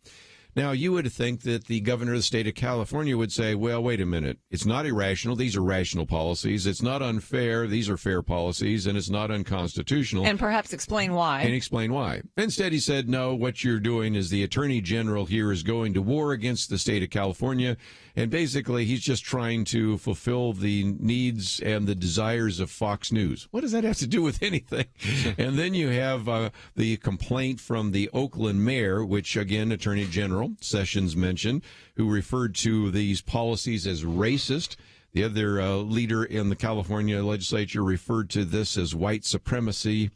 Now, you would think that the governor of the state of California would say, well, wait a minute. It's not irrational. These are rational policies. It's not unfair. These are fair policies. And it's not unconstitutional. And perhaps explain why. And explain why. Instead, he said, no, what you're doing is the attorney general here is going to war against the state of California. And basically, he's just trying to fulfill the needs and the desires of Fox News. What does that have to do with anything? And then you have the complaint from the Oakland mayor, which, again, Attorney General Sessions mentioned, who referred to these policies as racist. The other leader in the California legislature referred to this as white supremacy.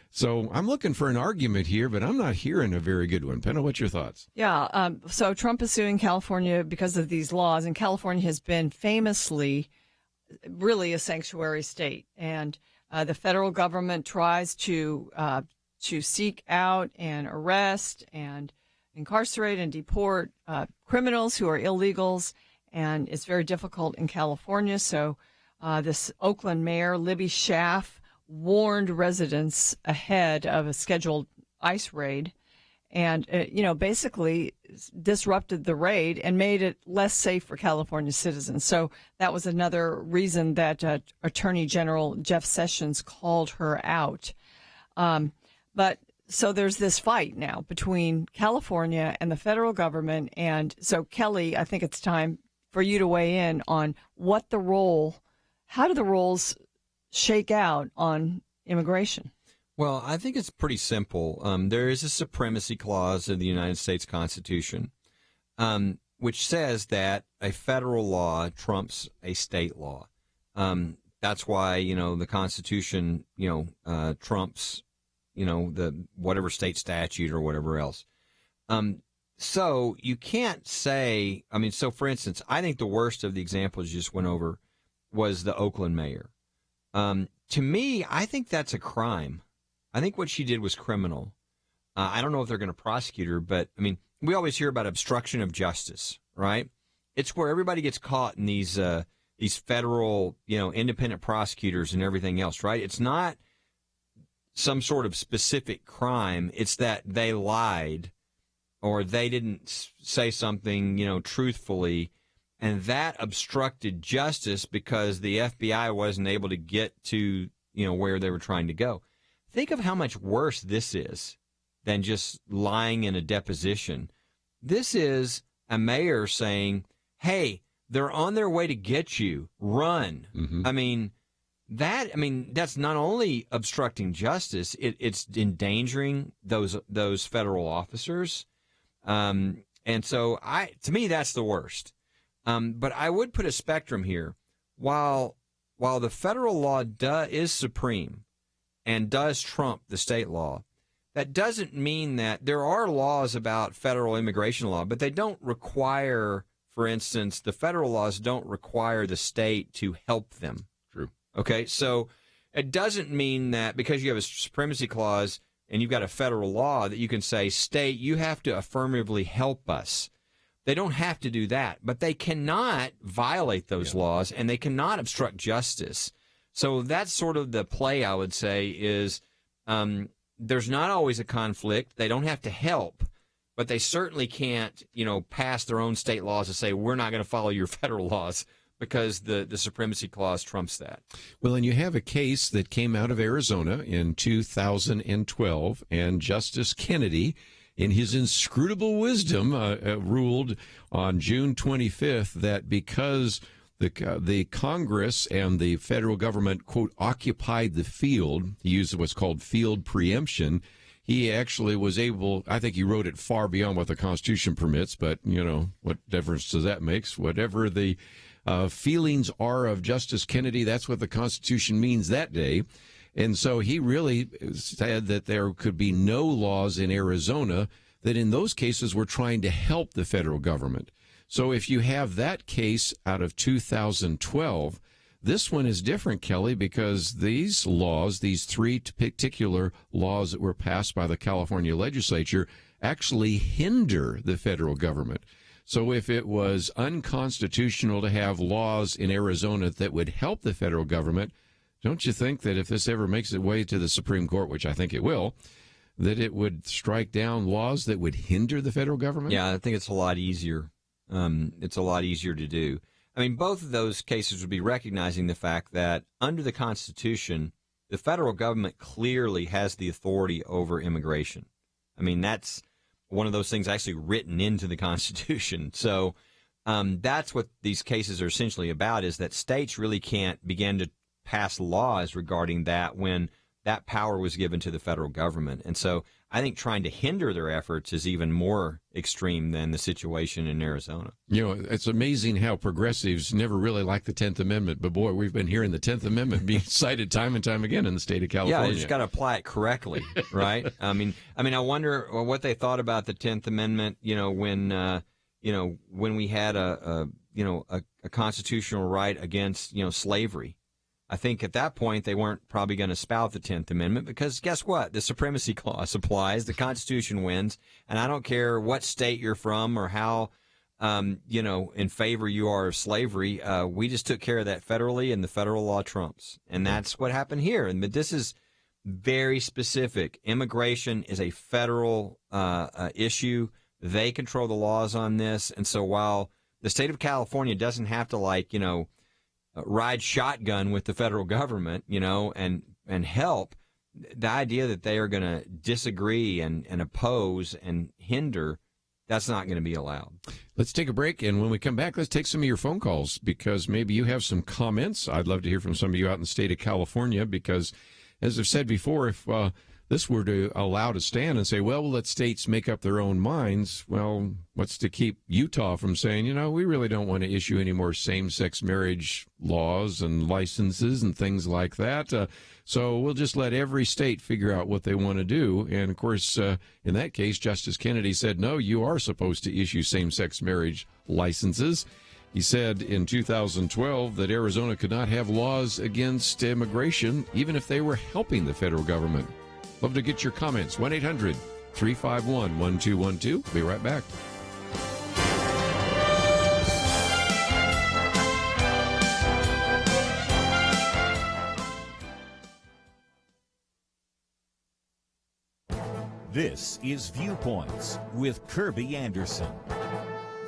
So I'm looking for an argument here, but I'm not hearing a very good one. Penna, what's your thoughts? Yeah, so Trump is suing California because of these laws, and California has been famously really a sanctuary state. And the federal government tries to seek out and arrest and incarcerate and deport criminals who are illegals, and it's very difficult in California. So this Oakland mayor, Libby Schaaf, warned residents ahead of a scheduled ICE raid and, basically disrupted the raid and made it less safe for California citizens. So that was another reason that Attorney General Jeff Sessions called her out. So there's this fight now between California and the federal government. And so, Kelly, I think it's time for you to weigh in on how do the roles shake out on immigration? Well, I think it's pretty simple. There is a supremacy clause in the United States Constitution, which says that a federal law trumps a state law. That's why, the Constitution, trumps the whatever state statute or whatever else. So you can't say, so for instance, I think the worst of the examples you just went over was the Oakland mayor. To me, I think that's a crime. I think what she did was criminal. I don't know if they're going to prosecute her, but we always hear about obstruction of justice, right? It's where everybody gets caught in these federal, independent prosecutors and everything else, right? It's not some sort of specific crime. It's that they lied or they didn't say something, truthfully, and that obstructed justice because the FBI wasn't able to get to, where they were trying to go. Think of how much worse this is than just lying in a deposition. This is a mayor saying, hey, they're on their way to get you. Run. Mm-hmm. That's not only obstructing justice, it's endangering those federal officers. And so to me, that's the worst. But I would put a spectrum here. While the federal law is supreme and does trump the state law, that doesn't mean that there are laws about federal immigration law, but they don't require, for instance, the federal laws don't require the state to help them. True. Okay, so it doesn't mean that because you have a supremacy clause and you've got a federal law that you can say, state, you have to affirmatively help us. They don't have to do that, but they cannot violate those laws and they cannot obstruct justice. So that's sort of the play, I would say, is there's not always a conflict. They don't have to help, but they certainly can't, pass their own state laws and say, we're not going to follow your federal laws because the supremacy clause trumps that. Well, and you have a case that came out of Arizona in 2012, and Justice Kennedy, in his inscrutable wisdom, ruled on June 25th that because the Congress and the federal government, quote, occupied the field, he used what's called field preemption, he actually was able, I think he wrote it far beyond what the Constitution permits, but, what difference does that make? Whatever the feelings are of Justice Kennedy, that's what the Constitution means that day. And so he really said that there could be no laws in Arizona that in those cases were trying to help the federal government. So if you have that case out of 2012, this one is different, Kelly, because these laws, these three particular laws that were passed by the California legislature, actually hinder the federal government. So if it was unconstitutional to have laws in Arizona that would help the federal government, don't you think that if this ever makes its way to the Supreme Court, which I think it will, that it would strike down laws that would hinder the federal government? Yeah, I think it's a lot easier. It's a lot easier to do. Both of those cases would be recognizing the fact that under the Constitution, the federal government clearly has the authority over immigration. That's one of those things actually written into the Constitution. So that's what these cases are essentially about, is that states really can't begin to pass laws regarding that when that power was given to the federal government. And so I think trying to hinder their efforts is even more extreme than the situation in Arizona. It's amazing how progressives never really liked the 10th Amendment, but boy, we've been hearing the 10th Amendment being cited time and time again in the state of California. Yeah, you just got to apply it correctly, right? I wonder what they thought about the 10th Amendment, when we had a constitutional right against, slavery. I think at that point they weren't probably going to spout the 10th Amendment because guess what? The Supremacy Clause applies, the Constitution wins, and I don't care what state you're from or how, in favor you are of slavery. We just took care of that federally, and the federal law trumps. And that's what happened here. But this is very specific. Immigration is a federal issue. They control the laws on this. And so while the state of California doesn't have to, ride shotgun with the federal government, and help, the idea that they are going to disagree and oppose and hinder, that's not going to be allowed. Let's take a break, and when we come back, let's take some of your phone calls, because maybe you have some comments. I'd love to hear from some of you out in the state of California, because, as I've said before, if this were to allow to stand and say, well, we'll let states make up their own minds, well, what's to keep Utah from saying, we really don't want to issue any more same-sex marriage laws and licenses and things like that. So we'll just let every state figure out what they want to do. And, of course, in that case, Justice Kennedy said, no, you are supposed to issue same-sex marriage licenses. He said in 2012 that Arizona could not have laws against immigration, even if they were helping the federal government. Love to get your comments. 1-800-351-1212. Be right back. This is Viewpoints with Kerby Anderson.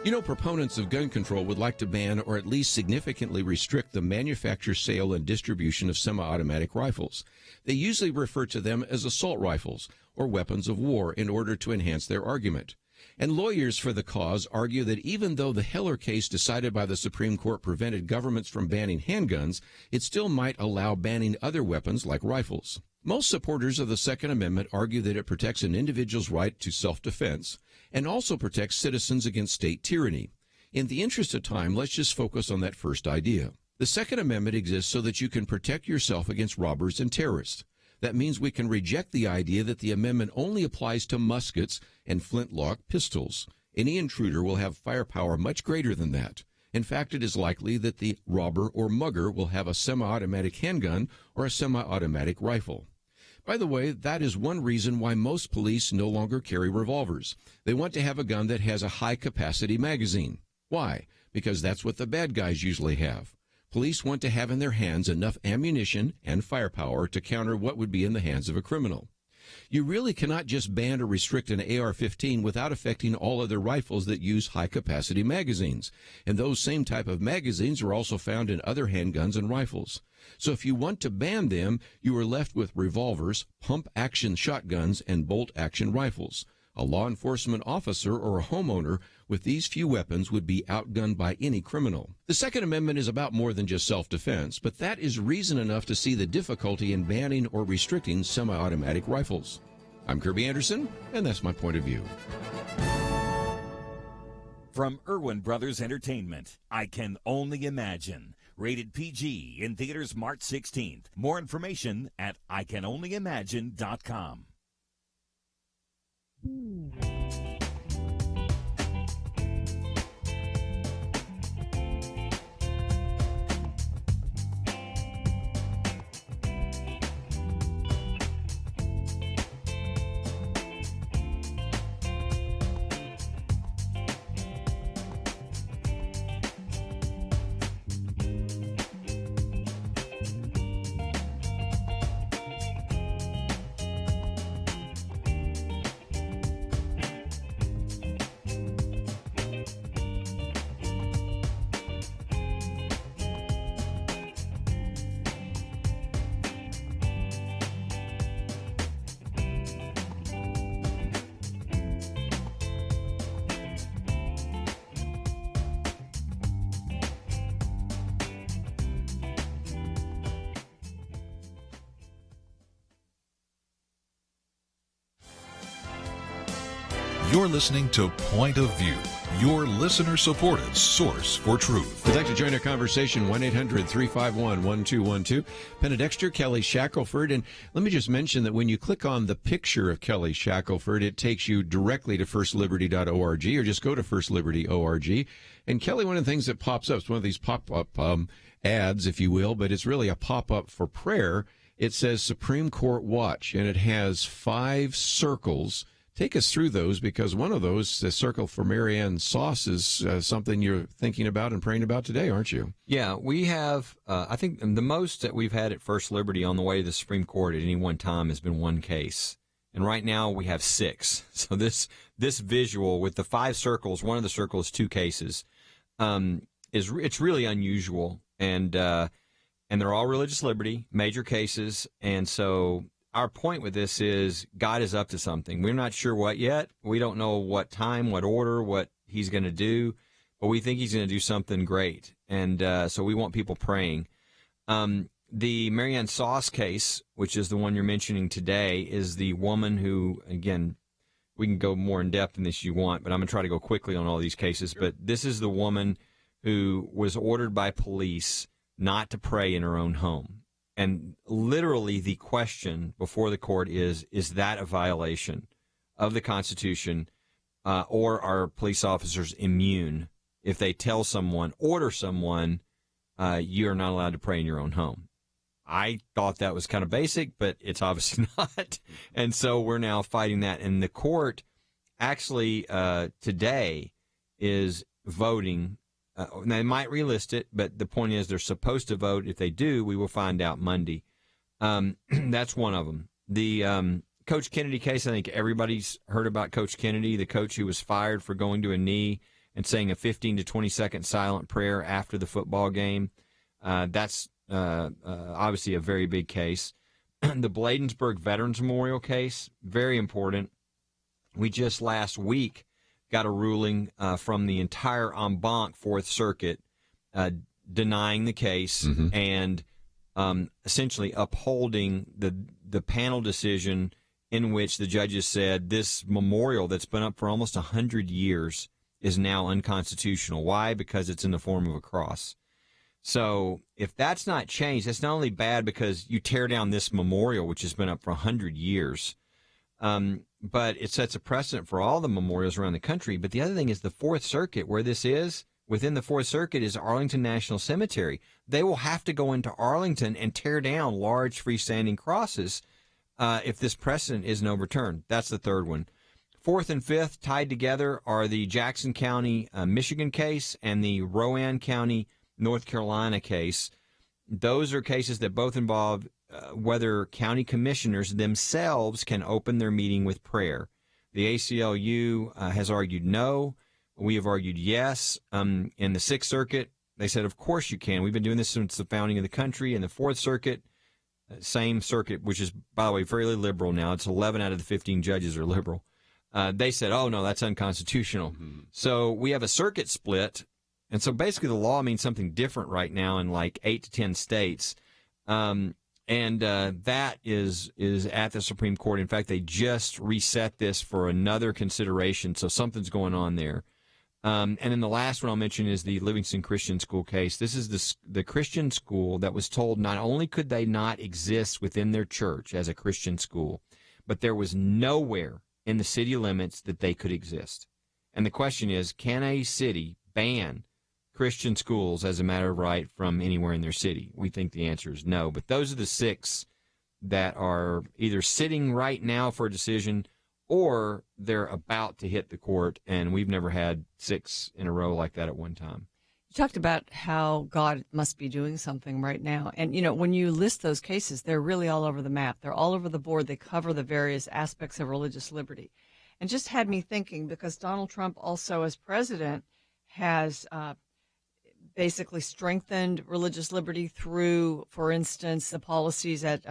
You know, proponents of gun control would like to ban or at least significantly restrict the manufacture, sale, and distribution of semi-automatic rifles. They usually refer to them as assault rifles or weapons of war in order to enhance their argument. And lawyers for the cause argue that even though the Heller case decided by the Supreme Court prevented governments from banning handguns, it still might allow banning other weapons like rifles. Most supporters of the Second Amendment argue that it protects an individual's right to self-defense and also protects citizens against state tyranny. In the interest of time, let's just focus on that first idea. The Second Amendment exists so that you can protect yourself against robbers and terrorists. That means we can reject the idea that the amendment only applies to muskets and flintlock pistols. Any intruder will have firepower much greater than that. In fact, it is likely that the robber or mugger will have a semi-automatic handgun or a semi-automatic rifle. By the way, that is one reason why most police no longer carry revolvers. They want to have a gun that has a high-capacity magazine. Why? Because that's what the bad guys usually have. Police want to have in their hands enough ammunition and firepower to counter what would be in the hands of a criminal. You really cannot just ban or restrict an AR-15 without affecting all other rifles that use high-capacity magazines. And those same type of magazines are also found in other handguns and rifles. So if you want to ban them, you are left with revolvers, pump-action shotguns, and bolt-action rifles. A law enforcement officer or a homeowner with these few weapons would be outgunned by any criminal. The Second Amendment is about more than just self-defense, but that is reason enough to see the difficulty in banning or restricting semi-automatic rifles. I'm Kerby Anderson, and that's my point of view. From Irwin Brothers Entertainment, I Can Only Imagine. Rated PG, in theaters March 16th. More information at ICanOnlyImagine.com. You're listening to Point of View, your listener-supported source for truth. If you'd like to join our conversation, 1-800-351-1212. Penna, Dexter, Kelly Shackelford. And let me just mention that when you click on the picture of Kelly Shackelford, it takes you directly to firstliberty.org, or just go to firstliberty.org. And Kelly, one of the things that pops up, it's one of these pop-up ads, if you will, but it's really a pop-up for prayer. It says Supreme Court Watch, and it has 5 circles. Take us through those, because one of those, the circle for Marianne Sauce, is something you're thinking about and praying about today, aren't you? Yeah, we have, I think the most that we've had at First Liberty on the way to the Supreme Court at any one time has been 1 case. And right now we have 6. So this visual with the 5 circles, one of the circles, 2 cases, it's really unusual. And they're all religious liberty, major cases. And so our point with this is God is up to something. We're not sure what yet. We don't know what time, what order, what he's going to do, but we think he's going to do something great. And so we want people praying. The Marianne Sauce case, which is the one you're mentioning today, is the woman who, again, we can go more in depth in this if you want, but I'm going to try to go quickly on all these cases. But this is the woman who was ordered by police not to pray in her own home. And literally the question before the court is that a violation of the Constitution, or are police officers immune if they tell someone, order someone, you're not allowed to pray in your own home? I thought that was kind of basic, but it's obviously not. And so we're now fighting that. And the court actually today is voting. They might relist it, but the point is they're supposed to vote. If they do, we will find out Monday. That's one of them. The Coach Kennedy case, I think everybody's heard about Coach Kennedy, the coach who was fired for going to a knee and saying a 15 to 20-second silent prayer after the football game. That's obviously a very big case. The Bladensburg Veterans Memorial case, very important. We just last week got a ruling from the entire en banc Fourth Circuit denying the case and essentially upholding the panel decision in which the judges said this memorial that's been up for almost 100 years is now unconstitutional. Why? Because it's in the form of a cross. So if that's not changed, that's not only bad because you tear down this memorial, which has been up for 100 years, but it sets a precedent for all the memorials around the country. But the other thing is the Fourth Circuit, where this is, within the Fourth Circuit is Arlington National Cemetery. They will have to go into Arlington and tear down large freestanding crosses if this precedent isn't overturned. That's the third one. Fourth and fifth tied together are the Jackson County, Michigan case and the Rowan County, North Carolina case. Those are cases that both involve whether county commissioners themselves can open their meeting with prayer. The ACLU has argued no. We have argued yes. In the Sixth Circuit, they said, of course you can. We've been doing this since the founding of the country. In the Fourth Circuit, same circuit, which is, by the way, fairly liberal now. It's 11 out of the 15 judges are liberal. They said, oh, no, that's unconstitutional. So we have a circuit split. And so basically the law means something different right now in like 8 to 10 states. And that is at the Supreme Court. In fact, they just reset this for another consideration. So something's going on there. And then the last one I'll mention is the Livingston Christian School case. This is the Christian school that was told not only could they not exist within their church as a Christian school, but there was nowhere in the city limits that they could exist. And the question is, can a city ban Christian schools as a matter of right from anywhere in their city? We think the answer is no. But those are the 6 that are either sitting right now for a decision or they're about to hit the court, and we've never had 6 in a row like that at one time. You talked about how God must be doing something right now. And, you know, when you list those cases, they're really all over the map. They're all over the board. They cover the various aspects of religious liberty. And just had me thinking, because Donald Trump also, as president, has basically strengthened religious liberty through, for instance, the policies at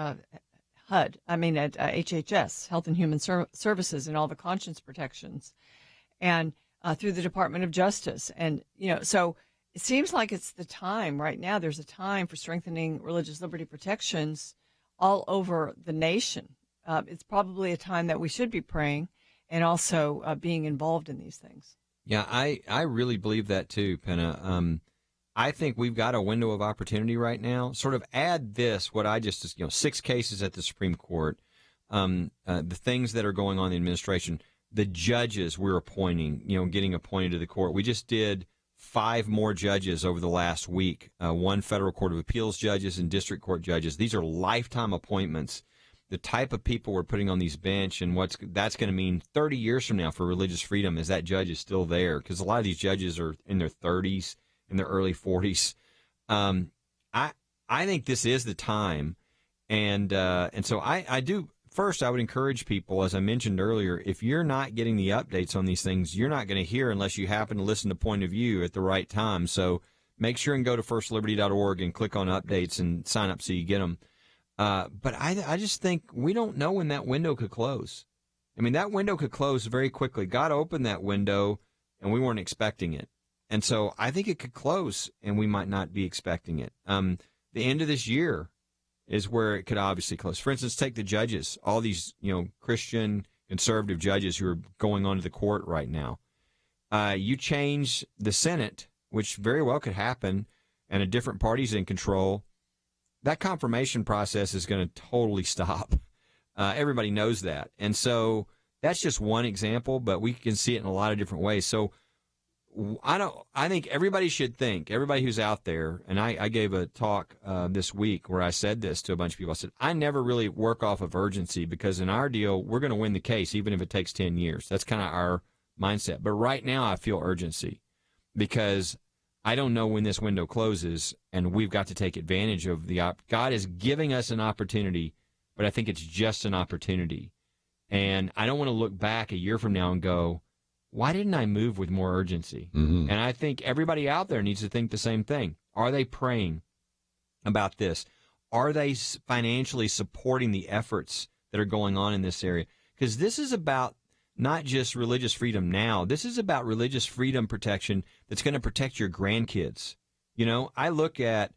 HHS, Health and Human Services, and all the conscience protections, and through the Department of Justice. And, you know, so it seems like it's the time right now. There's a time for strengthening religious liberty protections all over the nation. It's probably a time that we should be praying and also being involved in these things. Yeah, I really believe that too, Penna. I think we've got a window of opportunity right now. Sort of add this, what I just, 6 cases at the Supreme Court, the things that are going on in the administration, the judges we're appointing, getting appointed to the court. We just did 5 more judges over the last week, 1 federal court of appeals judges and district court judges. These are lifetime appointments. The type of people we're putting on these bench and that's going to mean 30 years from now for religious freedom is that judge is still there, because a lot of these judges are in their 30s, in their early 40s. I think this is the time, and so I do. First, I would encourage people, as I mentioned earlier, if you're not getting the updates on these things, you're not going to hear unless you happen to listen to Point of View at the right time. So make sure and go to firstliberty.org and click on updates and sign up so you get them. But I just think we don't know when that window could close. I mean, that window could close very quickly. God opened that window, and we weren't expecting it. And so I think it could close, and we might not be expecting it. The end of this year is where it could obviously close. For instance, take the judges, all these Christian conservative judges who are going onto the court right now. You change the Senate, which very well could happen, and a different party's in control. That confirmation process is going to totally stop. Everybody knows that. And so that's just one example, but we can see it in a lot of different ways. So I think everybody should think, everybody who's out there, and I gave a talk this week where I said this to a bunch of people. I said, I never really work off of urgency, because in our deal, we're going to win the case, even if it takes 10 years. That's kind of our mindset. But right now, I feel urgency, because I don't know when this window closes, and we've got to take advantage of God is giving us an opportunity, but I think it's just an opportunity. And I don't want to look back a year from now and go, why didn't I move with more urgency? Mm-hmm. And I think everybody out there needs to think the same thing. Are they praying about this? Are they financially supporting the efforts that are going on in this area? Because this is about not just religious freedom now. This is about religious freedom protection that's going to protect your grandkids. You know, I look at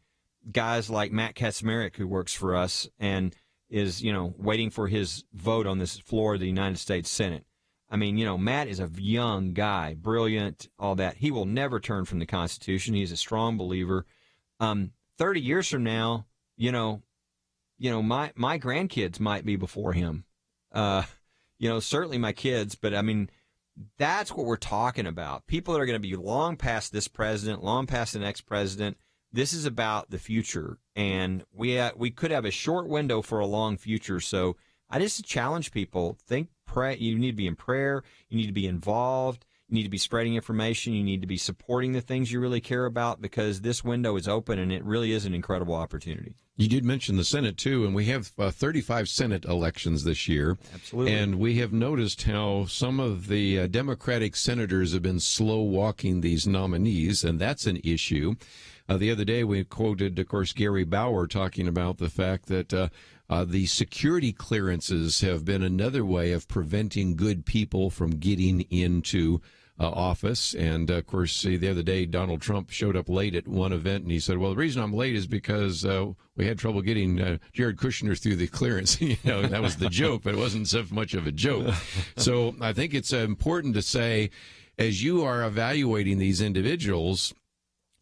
guys like Matt Kaczmarek, who works for us and is, waiting for his vote on this floor of the United States Senate. I mean, Matt is a young guy, brilliant, all that. He will never turn from the Constitution. He's a strong believer. 30 years from now, my grandkids might be before him. Certainly my kids, but I mean, that's what we're talking about. People that are going to be long past this president, long past the next president. This is about the future, and we could have a short window for a long future. So I just challenge people: pray. You need to be in prayer. You need to be involved. You need to be spreading information. You need to be supporting the things you really care about, because this window is open, and it really is an incredible opportunity. You did mention the Senate, too, and we have 35 Senate elections this year. Absolutely. And we have noticed how some of the Democratic senators have been slow-walking these nominees, and that's an issue. The other day we quoted, of course, Gary Bauer talking about the fact that the security clearances have been another way of preventing good people from getting into office. And, of course, the other day Donald Trump showed up late at one event, and he said, well, the reason I'm late is because we had trouble getting Jared Kushner through the clearance. That was the joke, but it wasn't so much of a joke. So I think it's important to say, as you are evaluating these individuals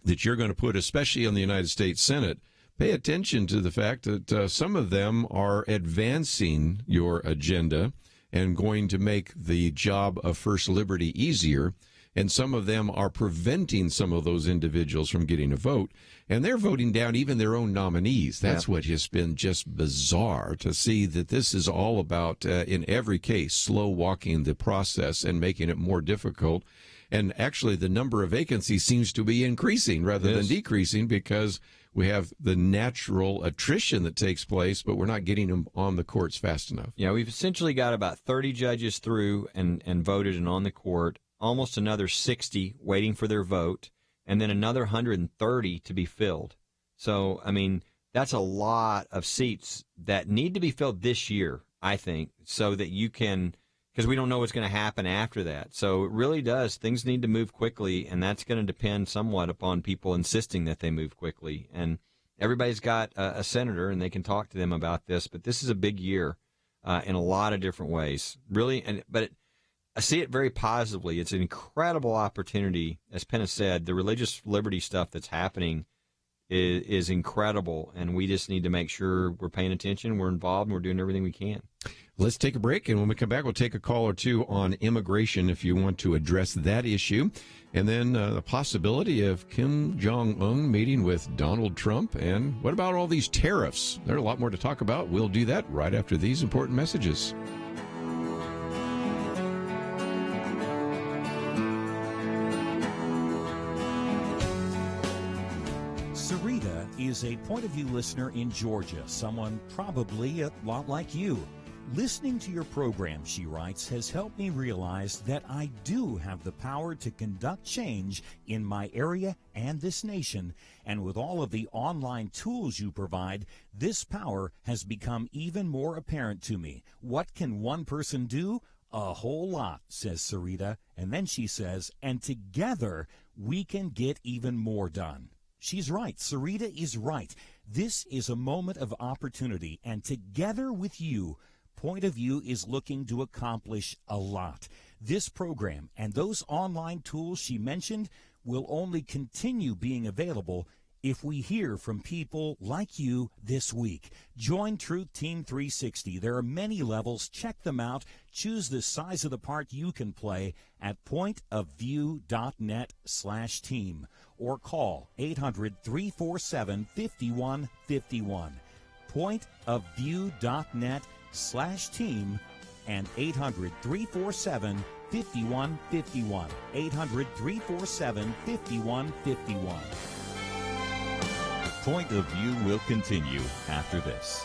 that you're going to put, especially on the United States Senate, pay attention to the fact that some of them are advancing your agenda and going to make the job of First Liberty easier, and some of them are preventing some of those individuals from getting a vote, and they're voting down even their own nominees. That's what has been just bizarre to see, that this is all about, in every case, slow walking the process and making it more difficult. And actually, the number of vacancies seems to be increasing rather than decreasing, because we have the natural attrition that takes place, but we're not getting them on the courts fast enough. Yeah, we've essentially got about 30 judges through and voted and on the court, almost another 60 waiting for their vote, and then another 130 to be filled. So, I mean, that's a lot of seats that need to be filled this year, I think, so that you can, because we don't know what's going to happen after that. So it really does. Things need to move quickly, and that's going to depend somewhat upon people insisting that they move quickly. And everybody's got a senator, and they can talk to them about this. But this is a big year in a lot of different ways, really. I see it very positively. It's an incredible opportunity. As Penna said, the religious liberty stuff that's happening is incredible, and we just need to make sure we're paying attention, we're involved, and we're doing everything we can. Let's take a break, and when we come back, we'll take a call or two on immigration if you want to address that issue. And then the possibility of Kim Jong-un meeting with Donald Trump. And what about all these tariffs? There's a lot more to talk about. We'll do that right after these important messages. Sarita is a Point of View listener in Georgia, someone probably a lot like you. Listening to your program, she writes, has helped me realize that I do have the power to conduct change in my area and this nation. And with all of the online tools you provide, this power has become even more apparent to me. What can one person do? A whole lot, says Sarita. And then she says, and together we can get even more done. She's right. Sarita is right. This is a moment of opportunity, and together with you, Point of View is looking to accomplish a lot. This program and those online tools she mentioned will only continue being available if we hear from people like you this week. Join Truth Team 360. There are many levels. Check them out. Choose the size of the part you can play at pointofview.net/team or call 800-347-5151. Pointofview.net/team and 800-347-5151. 800-347-5151. Point of View will continue after this.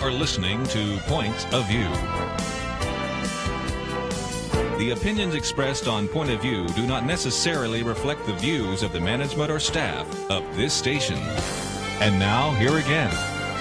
are listening to Point of View. The opinions expressed on Point of View do not necessarily reflect the views of the management or staff of this station. And now, here again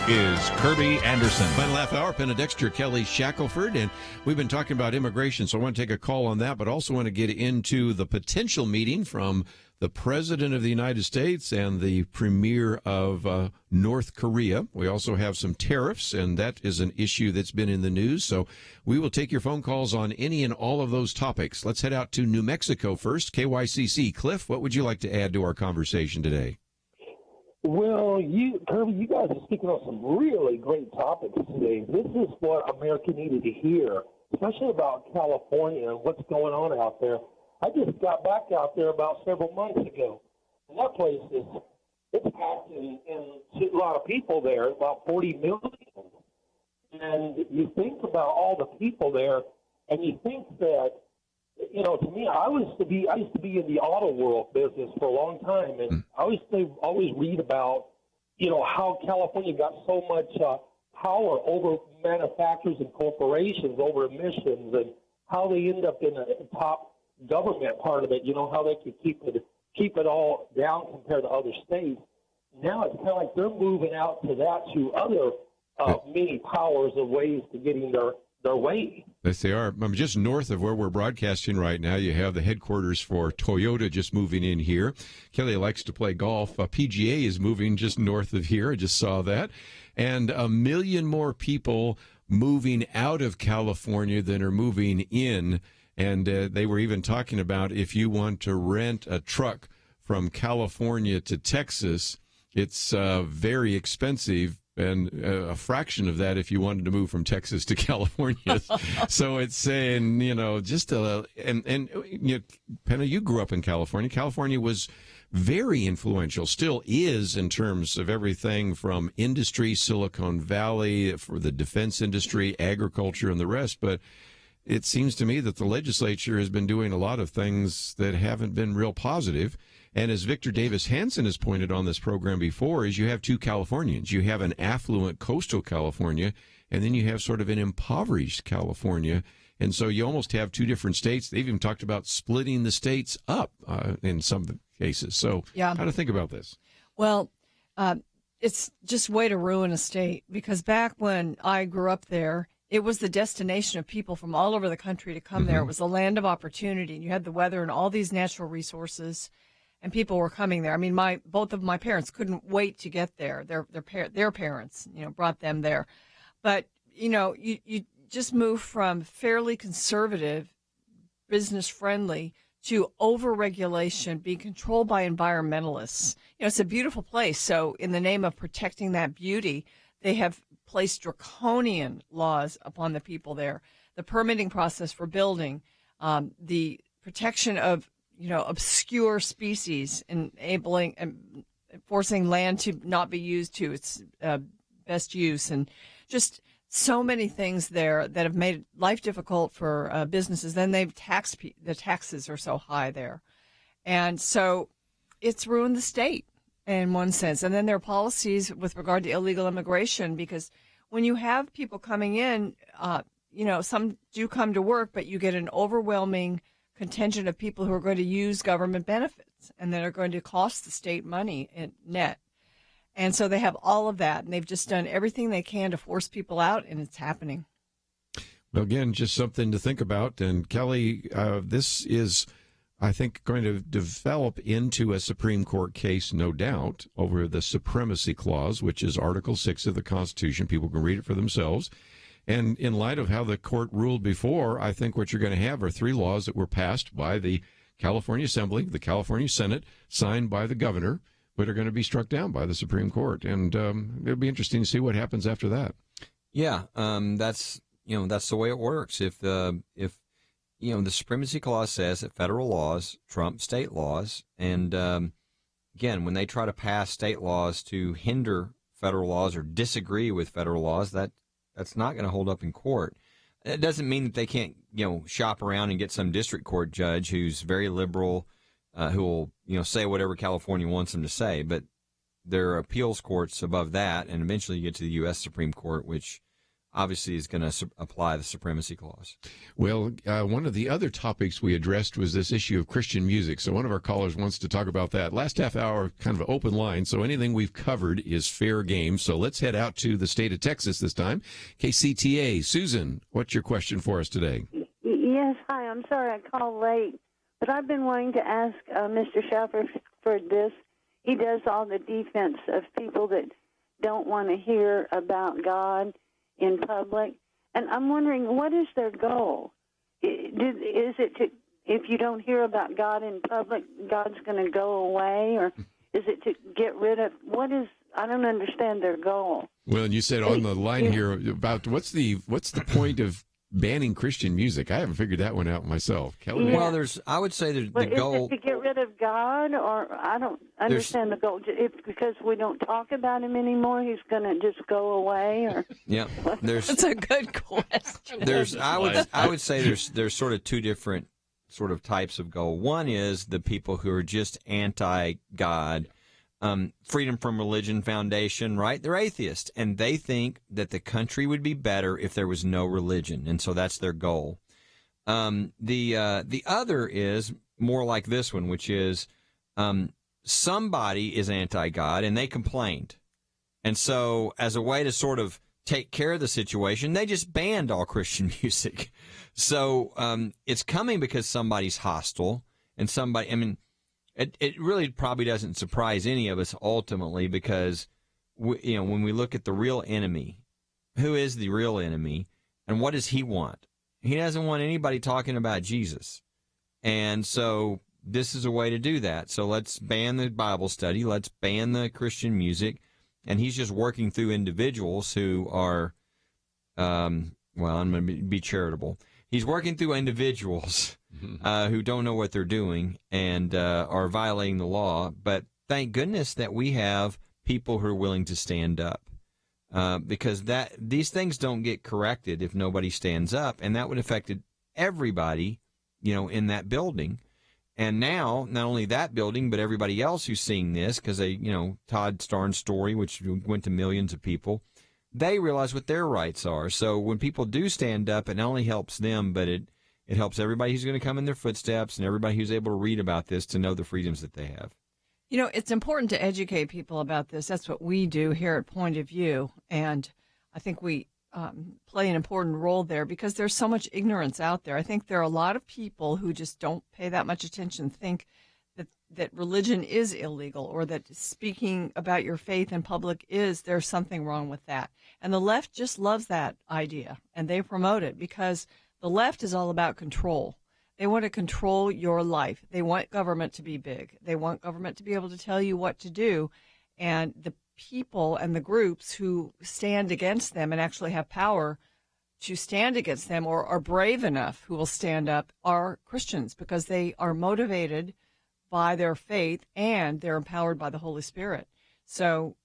is Kerby Anderson. Final half hour, Penna, Dexter, Kelly, Shackelford, and we've been talking about immigration, so I want to take a call on that, but also want to get into the potential meeting from the President of the United States and the Premier of North Korea. We also have some tariffs, and that is an issue that's been in the news, so we will take your phone calls on any and all of those topics. Let's head out to New Mexico first. KYCC. Cliff, what would you like to add to our conversation today? Well, Kerby, you guys are speaking on some really great topics today. This is what America needed to hear, especially about California and what's going on out there. I just got back out there about several months ago, and that place it's packed in a lot of people there, about 40 million. And you think about all the people there, and you think that, to me, I used to be in the auto world business for a long time, and I always read about, how California got so much power over manufacturers and corporations, over emissions, and how they end up in the top government part of it. How they could keep it all down compared to other states. Now it's kind of like they're moving out to other mini powers of ways to getting their way. Yes, they are. Just north of where we're broadcasting right now, you have the headquarters for Toyota just moving in here. Kelly likes to play golf. PGA is moving just north of here. I just saw that. And 1 million more people moving out of California than are moving in. And they were even talking about if you want to rent a truck from California to Texas, it's very expensive. And a fraction of that if you wanted to move from Texas to California. So it's saying, Penna, you grew up in California. California was very influential, still is in terms of everything from industry, Silicon Valley, for the defense industry, agriculture, and the rest. But it seems to me that the legislature has been doing a lot of things that haven't been real positive. And as Victor Davis Hanson has pointed on this program before, is you have two Californians. You have an affluent coastal California, and then you have sort of an impoverished California. And so you almost have two different states. They've even talked about splitting the states up in some cases. So how to think about this? Well, it's just way to ruin a state, because back when I grew up there, it was the destination of people from all over the country to come there. It was the land of opportunity. And you had the weather and all these natural resources, and people were coming there. I mean, both of my parents couldn't wait to get there. Their parents, brought them there. But, you just move from fairly conservative, business-friendly, to over-regulation, being controlled by environmentalists. It's a beautiful place. So in the name of protecting that beauty, they have placed draconian laws upon the people there. The permitting process for building, the protection of obscure species, enabling and forcing land to not be used to its best use, and just so many things there that have made life difficult for businesses. Then the taxes are so high there. And so it's ruined the state in one sense. And then there are policies with regard to illegal immigration, because when you have people coming in, some do come to work, but you get an overwhelming contingent of people who are going to use government benefits and that are going to cost the state money in net. And so they have all of that, and they've just done everything they can to force people out, and it's happening. Well, again, just something to think about. And Kelly, this is, I think, going to develop into a Supreme Court case, no doubt, over the Supremacy Clause, which is Article 6 of the Constitution. People can read it for themselves. And in light of how the court ruled before, I think what you're going to have are 3 laws that were passed by the California Assembly, the California Senate, signed by the governor, but are going to be struck down by the Supreme Court. And it'll be interesting to see what happens after that. Yeah, that's the way it works. If the Supremacy Clause says that federal laws trump state laws, and again, when they try to pass state laws to hinder federal laws or disagree with federal laws, that's not going to hold up in court. It doesn't mean that they can't, shop around and get some district court judge who's very liberal, who will, say whatever California wants them to say. But there are appeals courts above that, and eventually you get to the U.S. Supreme Court, which obviously is going to apply the supremacy clause. Well, one of the other topics we addressed was this issue of Christian music. So one of our callers wants to talk about that. Last half hour, kind of an open line. So anything we've covered is fair game. So let's head out to the state of Texas this time. KCTA. Susan, what's your question for us today? Yes, hi. I'm sorry I called late, but I've been wanting to ask Mr. Shackelford this. He does all the defense of people that don't want to hear about God in public, and I'm wondering, what is their goal? Is it to, if you don't hear about God in public, God's going to go away, or is it to get rid of, I don't understand their goal. Well, and you said on the line here about what's the point of banning Christian music? I haven't figured that one out myself. Kelly? Yeah. Well, I would say the goal. Is it to get rid of God, or I don't understand the goal? It's because we don't talk about him anymore, he's going to just go away, or? Yeah, that's a good question. I would say there's sort of two different sort of types of goal. One is the people who are just anti-God. Freedom from Religion Foundation, right? They're atheists, and they think that the country would be better if there was no religion, and so that's their goal. The other is more like this one, which is somebody is anti-God, and they complained. And so as a way to sort of take care of the situation, they just banned all Christian music. So it's coming because somebody's hostile, and somebody, I mean, It really probably doesn't surprise any of us ultimately, because when we look at the real enemy, who is the real enemy, and what does he want? He doesn't want anybody talking about Jesus, and so this is a way to do that. So let's ban the Bible study, let's ban the Christian music, and he's just working through individuals who are, I'm going to be charitable. He's working through individuals who don't know what they're doing and are violating the law. But thank goodness that we have people who are willing to stand up, because these things don't get corrected if nobody stands up, and that would affect everybody, in that building. And now, not only that building, but everybody else who's seeing this, because Todd Starnes' story, which went to millions of people, they realize what their rights are. So when people do stand up, it not only helps them, but it helps everybody who's going to come in their footsteps and everybody who's able to read about this to know the freedoms that they have. It's important to educate people about this. That's what we do here at Point of View. And I think we play an important role there because there's so much ignorance out there. I think there are a lot of people who just don't pay that much attention, think that religion is illegal, or that speaking about your faith in public there's something wrong with that. And the left just loves that idea, and they promote it because the left is all about control. They want to control your life. They want government to be big. They want government to be able to tell you what to do. And the people and the groups who stand against them and actually have power to stand against them, or are brave enough who will stand up, are Christians, because they are motivated by their faith and they're empowered by the Holy Spirit. So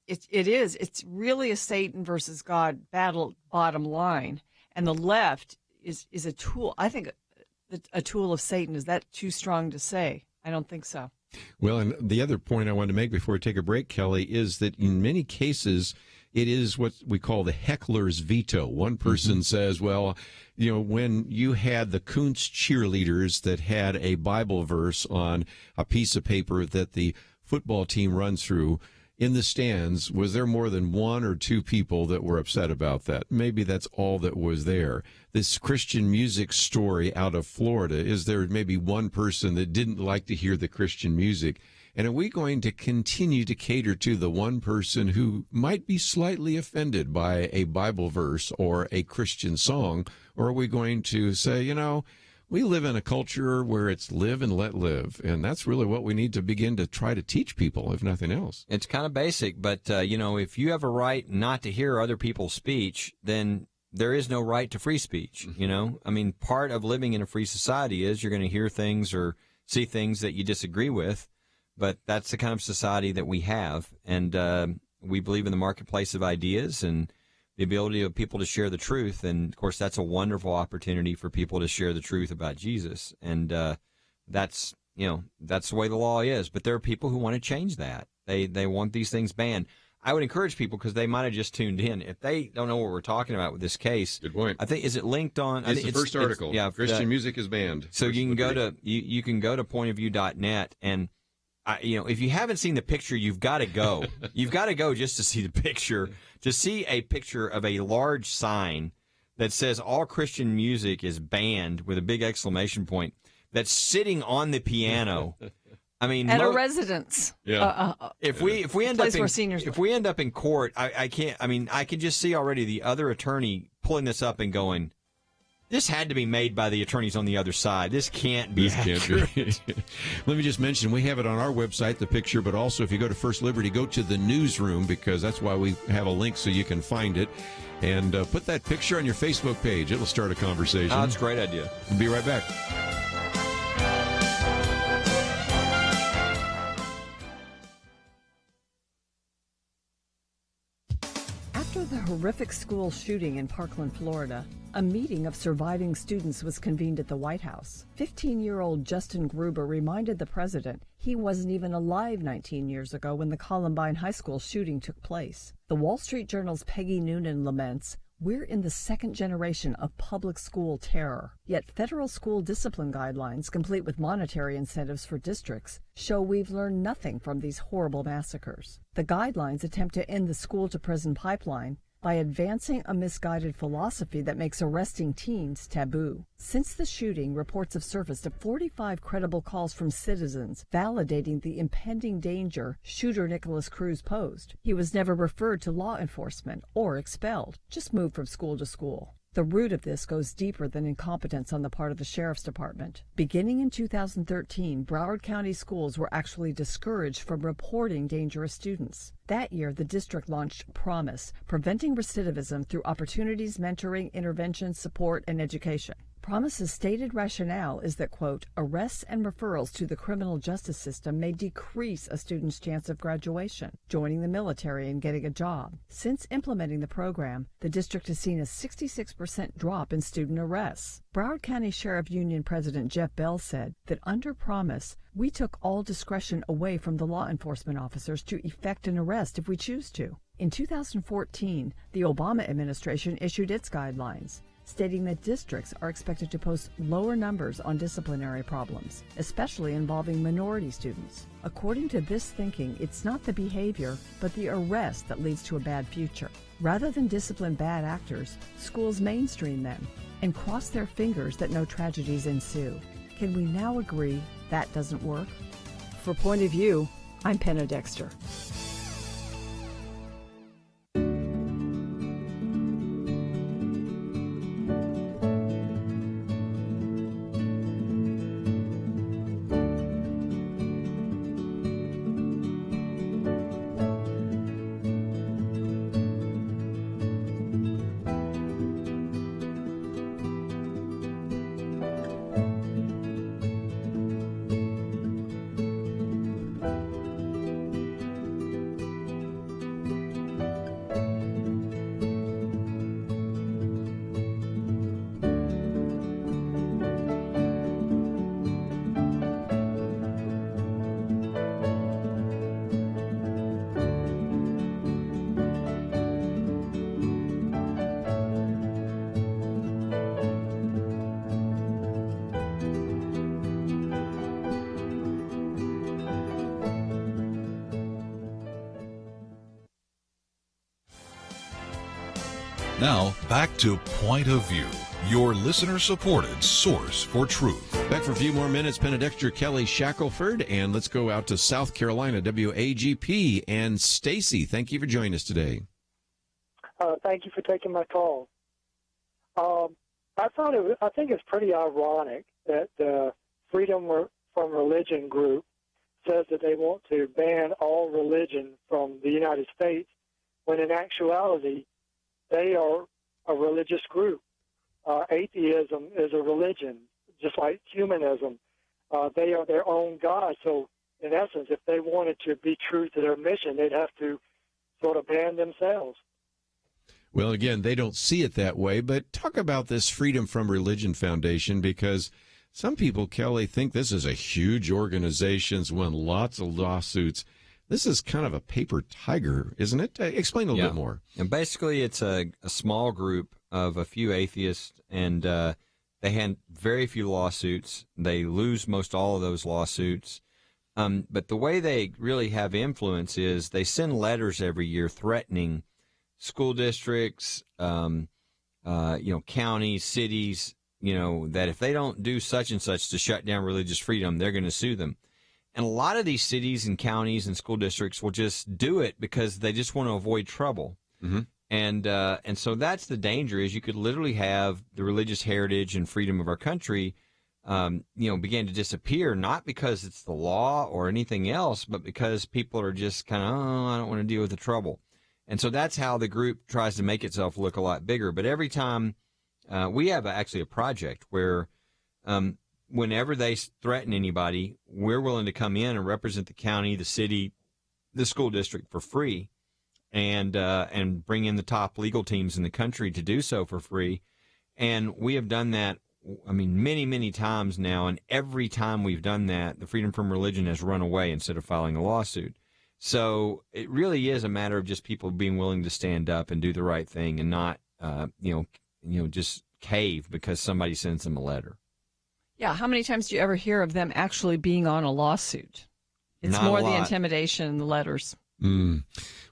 it's really a Satan versus God battle, bottom line. And the left is a tool. I think a tool of Satan. Is that too strong to say? I don't think so. Well, and the other point I want to make before we take a break, Kelly, is that in many cases, it is what we call the heckler's veto. One person says, well, when you had the Kuntz cheerleaders that had a Bible verse on a piece of paper that the football team runs through in the stands, was there more than one or two people that were upset about that? Maybe that's all that was there. This Christian music story out of Florida, is there maybe one person that didn't like to hear the Christian music? And are we going to continue to cater to the one person who might be slightly offended by a Bible verse or a Christian song? Or are we going to say, we live in a culture where it's live and let live. And that's really what we need to begin to try to teach people, if nothing else. It's kind of basic, but, if you have a right not to hear other people's speech, then there is no right to free speech, part of living in a free society is you're going to hear things or see things that you disagree with. But that's the kind of society that we have, and we believe in the marketplace of ideas and the ability of people to share the truth. And, of course, that's a wonderful opportunity for people to share the truth about Jesus. And that's the way the law is. But there are people who want to change that. They want these things banned. I would encourage people, because they might have just tuned in, if they don't know what we're talking about with this case. Good point. I think, is it linked on? It's the first article. Yeah, Christian music is banned. So you can go to you can go to pointofview.net, and if you haven't seen the picture, you've got to go. You've got to go just to see the picture, to see a picture of a large sign that says all Christian music is banned with a big exclamation point, that's sitting on the piano. I mean, at a residence. Yeah. If we end place up where in, seniors if we end up in court, I can't. I mean, I can just see already the other attorney pulling this up and going, "This had to be made by the attorneys on the other side. This can't be accurate." Let me just mention, we have it on our website, the picture, but also if you go to First Liberty, go to the newsroom, because that's why we have a link so you can find it. And put that picture on your Facebook page. It'll start a conversation. Oh, that's a great idea. We'll be right back. After the horrific school shooting in Parkland, Florida, a meeting of surviving students was convened at the White House. 15-year-old Justin Gruber reminded the president he wasn't even alive 19 years ago when the Columbine High School shooting took place. The Wall Street Journal's Peggy Noonan laments, "We're in the second generation of public school terror." Yet federal school discipline guidelines, complete with monetary incentives for districts, show we've learned nothing from these horrible massacres. The guidelines attempt to end the school-to-prison pipeline by advancing a misguided philosophy that makes arresting teens taboo. Since the shooting, reports have surfaced of 45 credible calls from citizens validating the impending danger shooter Nicholas Cruz posed. He was never referred to law enforcement or expelled, just moved from school to school. The root of this goes deeper than incompetence on the part of the sheriff's department. Beginning in 2013, Broward County schools were actually discouraged from reporting dangerous students. That year, the district launched Promise, preventing recidivism through opportunities, mentoring, intervention, support, and education. Promise's stated rationale is that, quote, arrests and referrals to the criminal justice system may decrease a student's chance of graduation, joining the military, and getting a job. Since implementing the program, the district has seen a 66% drop in student arrests. Broward County Sheriff Union President Jeff Bell said that under Promise, we took all discretion away from the law enforcement officers to effect an arrest if we choose to. In 2014, the Obama administration issued its guidelines, stating that districts are expected to post lower numbers on disciplinary problems, especially involving minority students. According to this thinking, it's not the behavior, but the arrest that leads to a bad future. Rather than discipline bad actors, schools mainstream them and cross their fingers that no tragedies ensue. Can we now agree that doesn't work? For Point of View, I'm Penna Dexter. Now, back to Point of View, your listener-supported source for truth. Back for a few more minutes, Penna Dexter, Kelly Shackelford, and let's go out to South Carolina, WAGP, and Stacy. Thank you for joining us today. Thank you for taking my call. I think it's pretty ironic that the Freedom from Religion group says that they want to ban all religion from the United States, when in actuality, they are a religious group. Atheism is a religion, just like humanism. They are their own God. So, in essence, if they wanted to be true to their mission, they'd have to sort of ban themselves. Well, again, they don't see it that way, but talk about this Freedom from Religion Foundation, because some people, Kelly, think this is a huge organization, won lots of lawsuits. this is kind of a paper tiger, isn't it? Explain a little bit more. And basically, it's a small group of a few atheists, and they had very few lawsuits. They lose most all of those lawsuits. But the way they really have influence is they send letters every year threatening school districts, counties, cities, that if they don't do such and such to shut down religious freedom, they're going to sue them. And a lot of these cities and counties and school districts will just do it because they just want to avoid trouble. Mm-hmm. And so that's the danger, is you could literally have the religious heritage and freedom of our country, begin to disappear, not because it's the law or anything else, but because people are just kind of, I don't want to deal with the trouble. And so that's how the group tries to make itself look a lot bigger. But every time we have actually a project where whenever they threaten anybody, we're willing to come in and represent the county, the city, the school district for free, and bring in the top legal teams in the country to do so for free. And we have done that, many, many times now. And every time we've done that, the freedom from religion has run away instead of filing a lawsuit. So it really is a matter of just people being willing to stand up and do the right thing and not, just cave because somebody sends them a letter. Yeah. How many times do you ever hear of them actually being on a lawsuit? It's Not more a the lot. intimidation and the letters.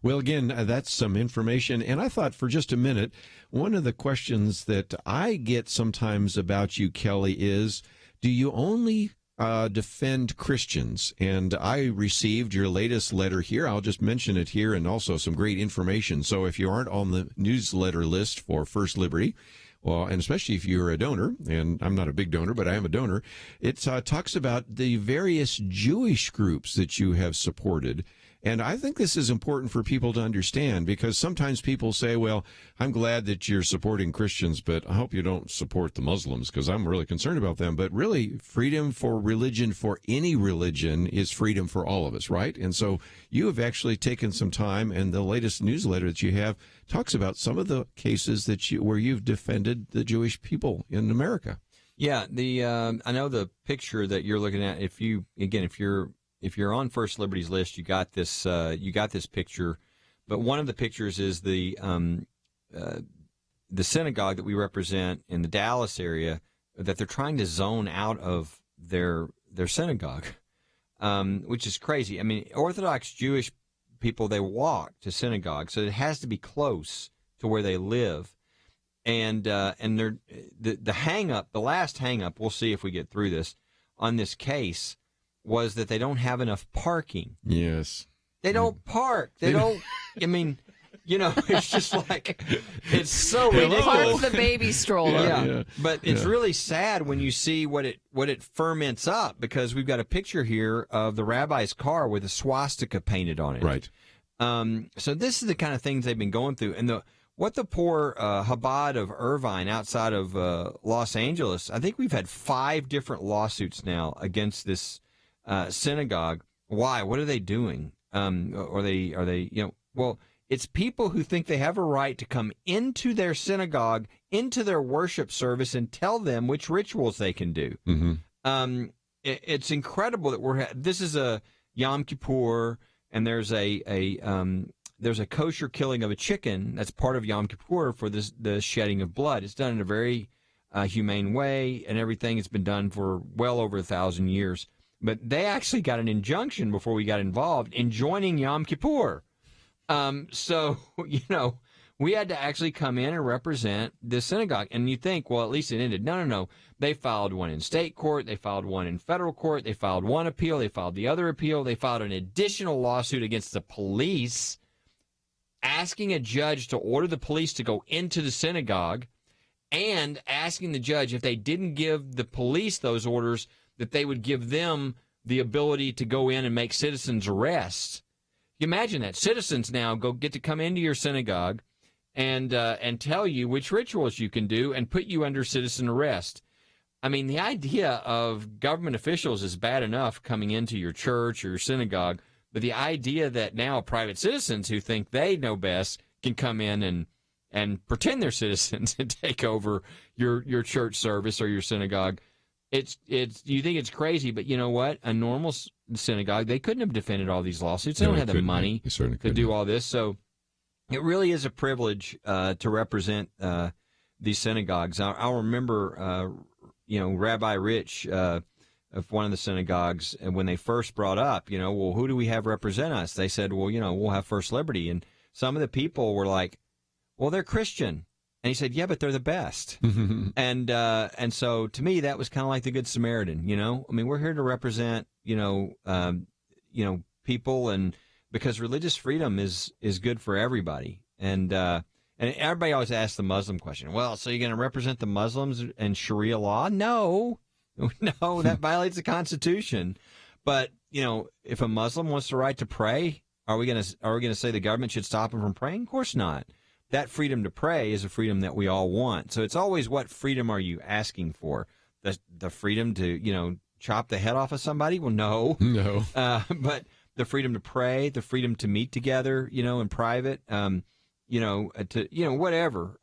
Well, again, that's some information. And I thought for just a minute, one of the questions that I get sometimes about you, Kelly, is, do you only defend Christians? And I received your latest letter here. I'll just mention it here, and also some great information. So if you aren't on the newsletter list for First Liberty, well, and especially if you're a donor, and I'm not a big donor, but I am a donor, it talks about the various Jewish groups that you have supported. And I think this is important for people to understand, because sometimes people say, well, I'm glad that you're supporting Christians, but I hope you don't support the Muslims because I'm really concerned about them. But really, freedom for religion, for any religion, is freedom for all of us, right? And so you have actually taken some time, and the latest newsletter that you have talks about some of the cases that where you've defended the Jewish people in America. Yeah, I know the picture that you're looking at. If you're on First Liberty's list, you got this picture. But one of the pictures is the synagogue that we represent in the Dallas area, that they're trying to zone out of their synagogue, which is crazy. Orthodox Jewish people, they walk to synagogue, so it has to be close to where they live. And they're the last hang up, we'll see if we get through this, on this case was that they don't have enough parking. Yes. They don't park. They don't, it's just like, it's so ridiculous. Park the baby stroller. Yeah. But it's really sad when you see what it ferments up, because we've got a picture here of the rabbi's car with a swastika painted on it. Right. So this is the kind of things they've been going through. And what the poor Chabad of Irvine outside of Los Angeles, I think we've had 5 different lawsuits now against this synagogue. Why? What are they doing? Are they? Well, it's people who think they have a right to come into their synagogue, into their worship service, and tell them which rituals they can do. Mm-hmm. It's incredible that this is a Yom Kippur, and there's a kosher killing of a chicken that's part of Yom Kippur for the shedding of blood. It's done in a very humane way, and everything. It's been done for well over 1,000 years. But they actually got an injunction before we got involved in joining Yom Kippur. So, we had to actually come in and represent the synagogue. And you think, well, at least it ended. No. They filed one in state court. They filed one in federal court. They filed one appeal. They filed the other appeal. They filed an additional lawsuit against the police, asking a judge to order the police to go into the synagogue, and asking the judge, if they didn't give the police those orders, that they would give them the ability to go in and make citizens arrests. You imagine that. Citizens now get to come into your synagogue and tell you which rituals you can do and put you under citizen arrest. The idea of government officials is bad enough coming into your church or your synagogue, but the idea that now private citizens who think they know best can come in and pretend they're citizens and take over your church service or your synagogue, it's you think it's crazy, but you know what? A normal synagogue, they couldn't have defended all these lawsuits. They don't have the money to do all this. So it really is a privilege to represent these synagogues. I'll remember, Rabbi Rich of one of the synagogues, and when they first brought up, well, who do we have represent us? They said, well, we'll have First Liberty. And some of the people were like, well, they're Christian. And he said, yeah, but they're the best. And so to me, that was kind of like the Good Samaritan, I mean, we're here to represent, people, and because religious freedom is good for everybody. And everybody always asks the Muslim question. Well, so you're going to represent the Muslims and Sharia law? No, that violates the Constitution. But, if a Muslim wants the right to pray, are we going to say the government should stop him from praying? Of course not. That freedom to pray is a freedom that we all want. So it's always, what freedom are you asking for? The freedom to, chop the head off of somebody? Well, no. But the freedom to pray, the freedom to meet together, in private, whatever.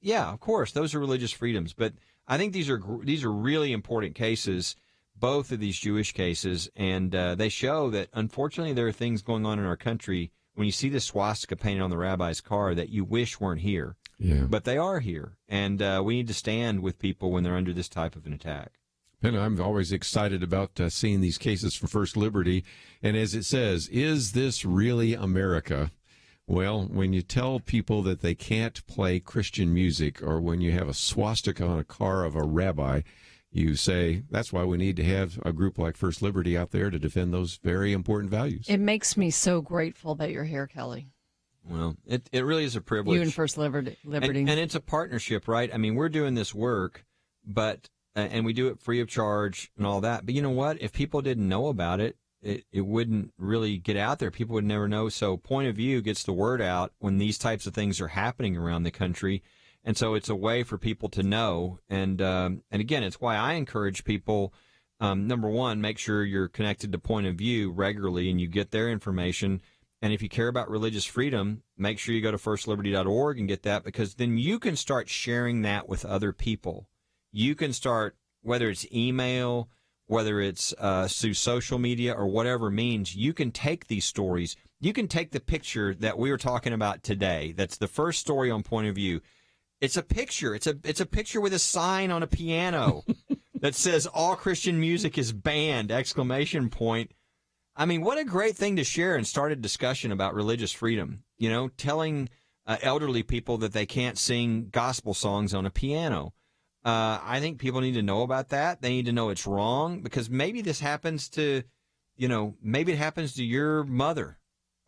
Yeah, of course, those are religious freedoms. But I think these are really important cases, both of these Jewish cases, and they show that, unfortunately, there are things going on in our country when you see the swastika painted on the rabbi's car that you wish weren't here. Yeah. But they are here, and we need to stand with people when they're under this type of an attack. And I'm always excited about seeing these cases for First Liberty. And as it says, is this really America? Well, when you tell people that they can't play Christian music, or when you have a swastika on a car of a rabbi, you say that's why we need to have a group like First Liberty out there to defend those very important values. It makes me so grateful that you're here, Kelly. Well, it really is a privilege. You and First Liberty. And it's a partnership, right? I mean, we're doing this work, but and we do it free of charge and all that. But you know what? If people didn't know about it, it wouldn't really get out there. People would never know. So Point of View gets the word out when these types of things are happening around the country. And so it's a way for people to know. And again, it's why I encourage people, number one, make sure you're connected to Point of View regularly and you get their information. And if you care about religious freedom, make sure you go to firstliberty.org and get that, because then you can start sharing that with other people. You can start, whether it's email, whether it's through social media or whatever means, you can take these stories. You can take the picture that we were talking about today. That's the first story on Point of View. It's a picture. It's a picture with a sign on a piano that says all Christian music is banned, ! I mean, what a great thing to share and start a discussion about religious freedom. Telling elderly people that they can't sing gospel songs on a piano. I think people need to know about that. They need to know it's wrong, because maybe this happens to, maybe it happens to your mother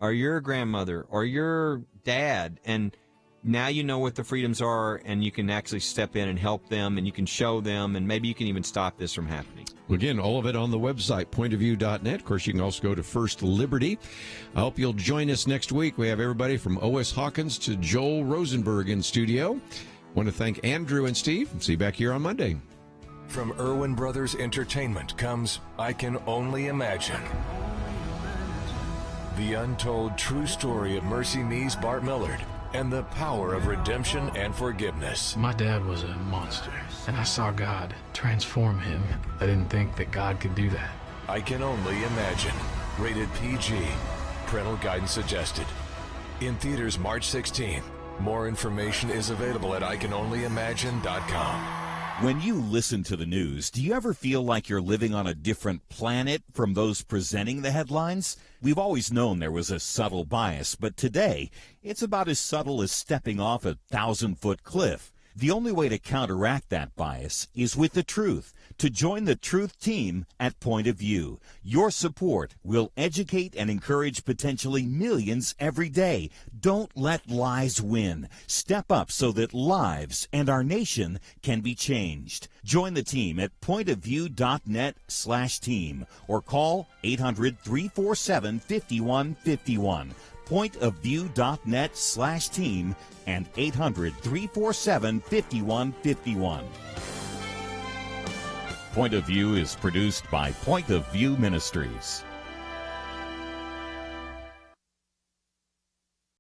or your grandmother or your dad. And now you know what the freedoms are, and you can actually step in and help them, and you can show them, and maybe you can even stop this from happening. Again, all of it on the website, pointofview.net. Of course, you can also go to First Liberty. I hope you'll join us next week. We have everybody from O.S. Hawkins to Joel Rosenberg in studio. Want to thank Andrew and Steve. See you back here on Monday. From Irwin Brothers Entertainment comes I Can Only Imagine. The untold true story of Mercy Me's Bart Millard and the power of redemption and forgiveness. My dad was a monster, and I saw God transform him. I didn't think that God could do that. I Can Only Imagine. Rated PG. Parental guidance suggested. In theaters March 16th. More information is available at ICanOnlyImagine.com. When you listen to the news, do you ever feel like you're living on a different planet from those presenting the headlines? We've always known there was a subtle bias, but today, it's about as subtle as stepping off a 1,000-foot cliff. The only way to counteract that bias is with the truth. To join the Truth Team at Point of View, your support will educate and encourage potentially millions every day. Don't let lies win. Step up so that lives and our nation can be changed. Join the team at pointofview.net/team or call 800-347-5151. pointofview.net/team and 800-347-5151. Point of View is produced by Point of View Ministries.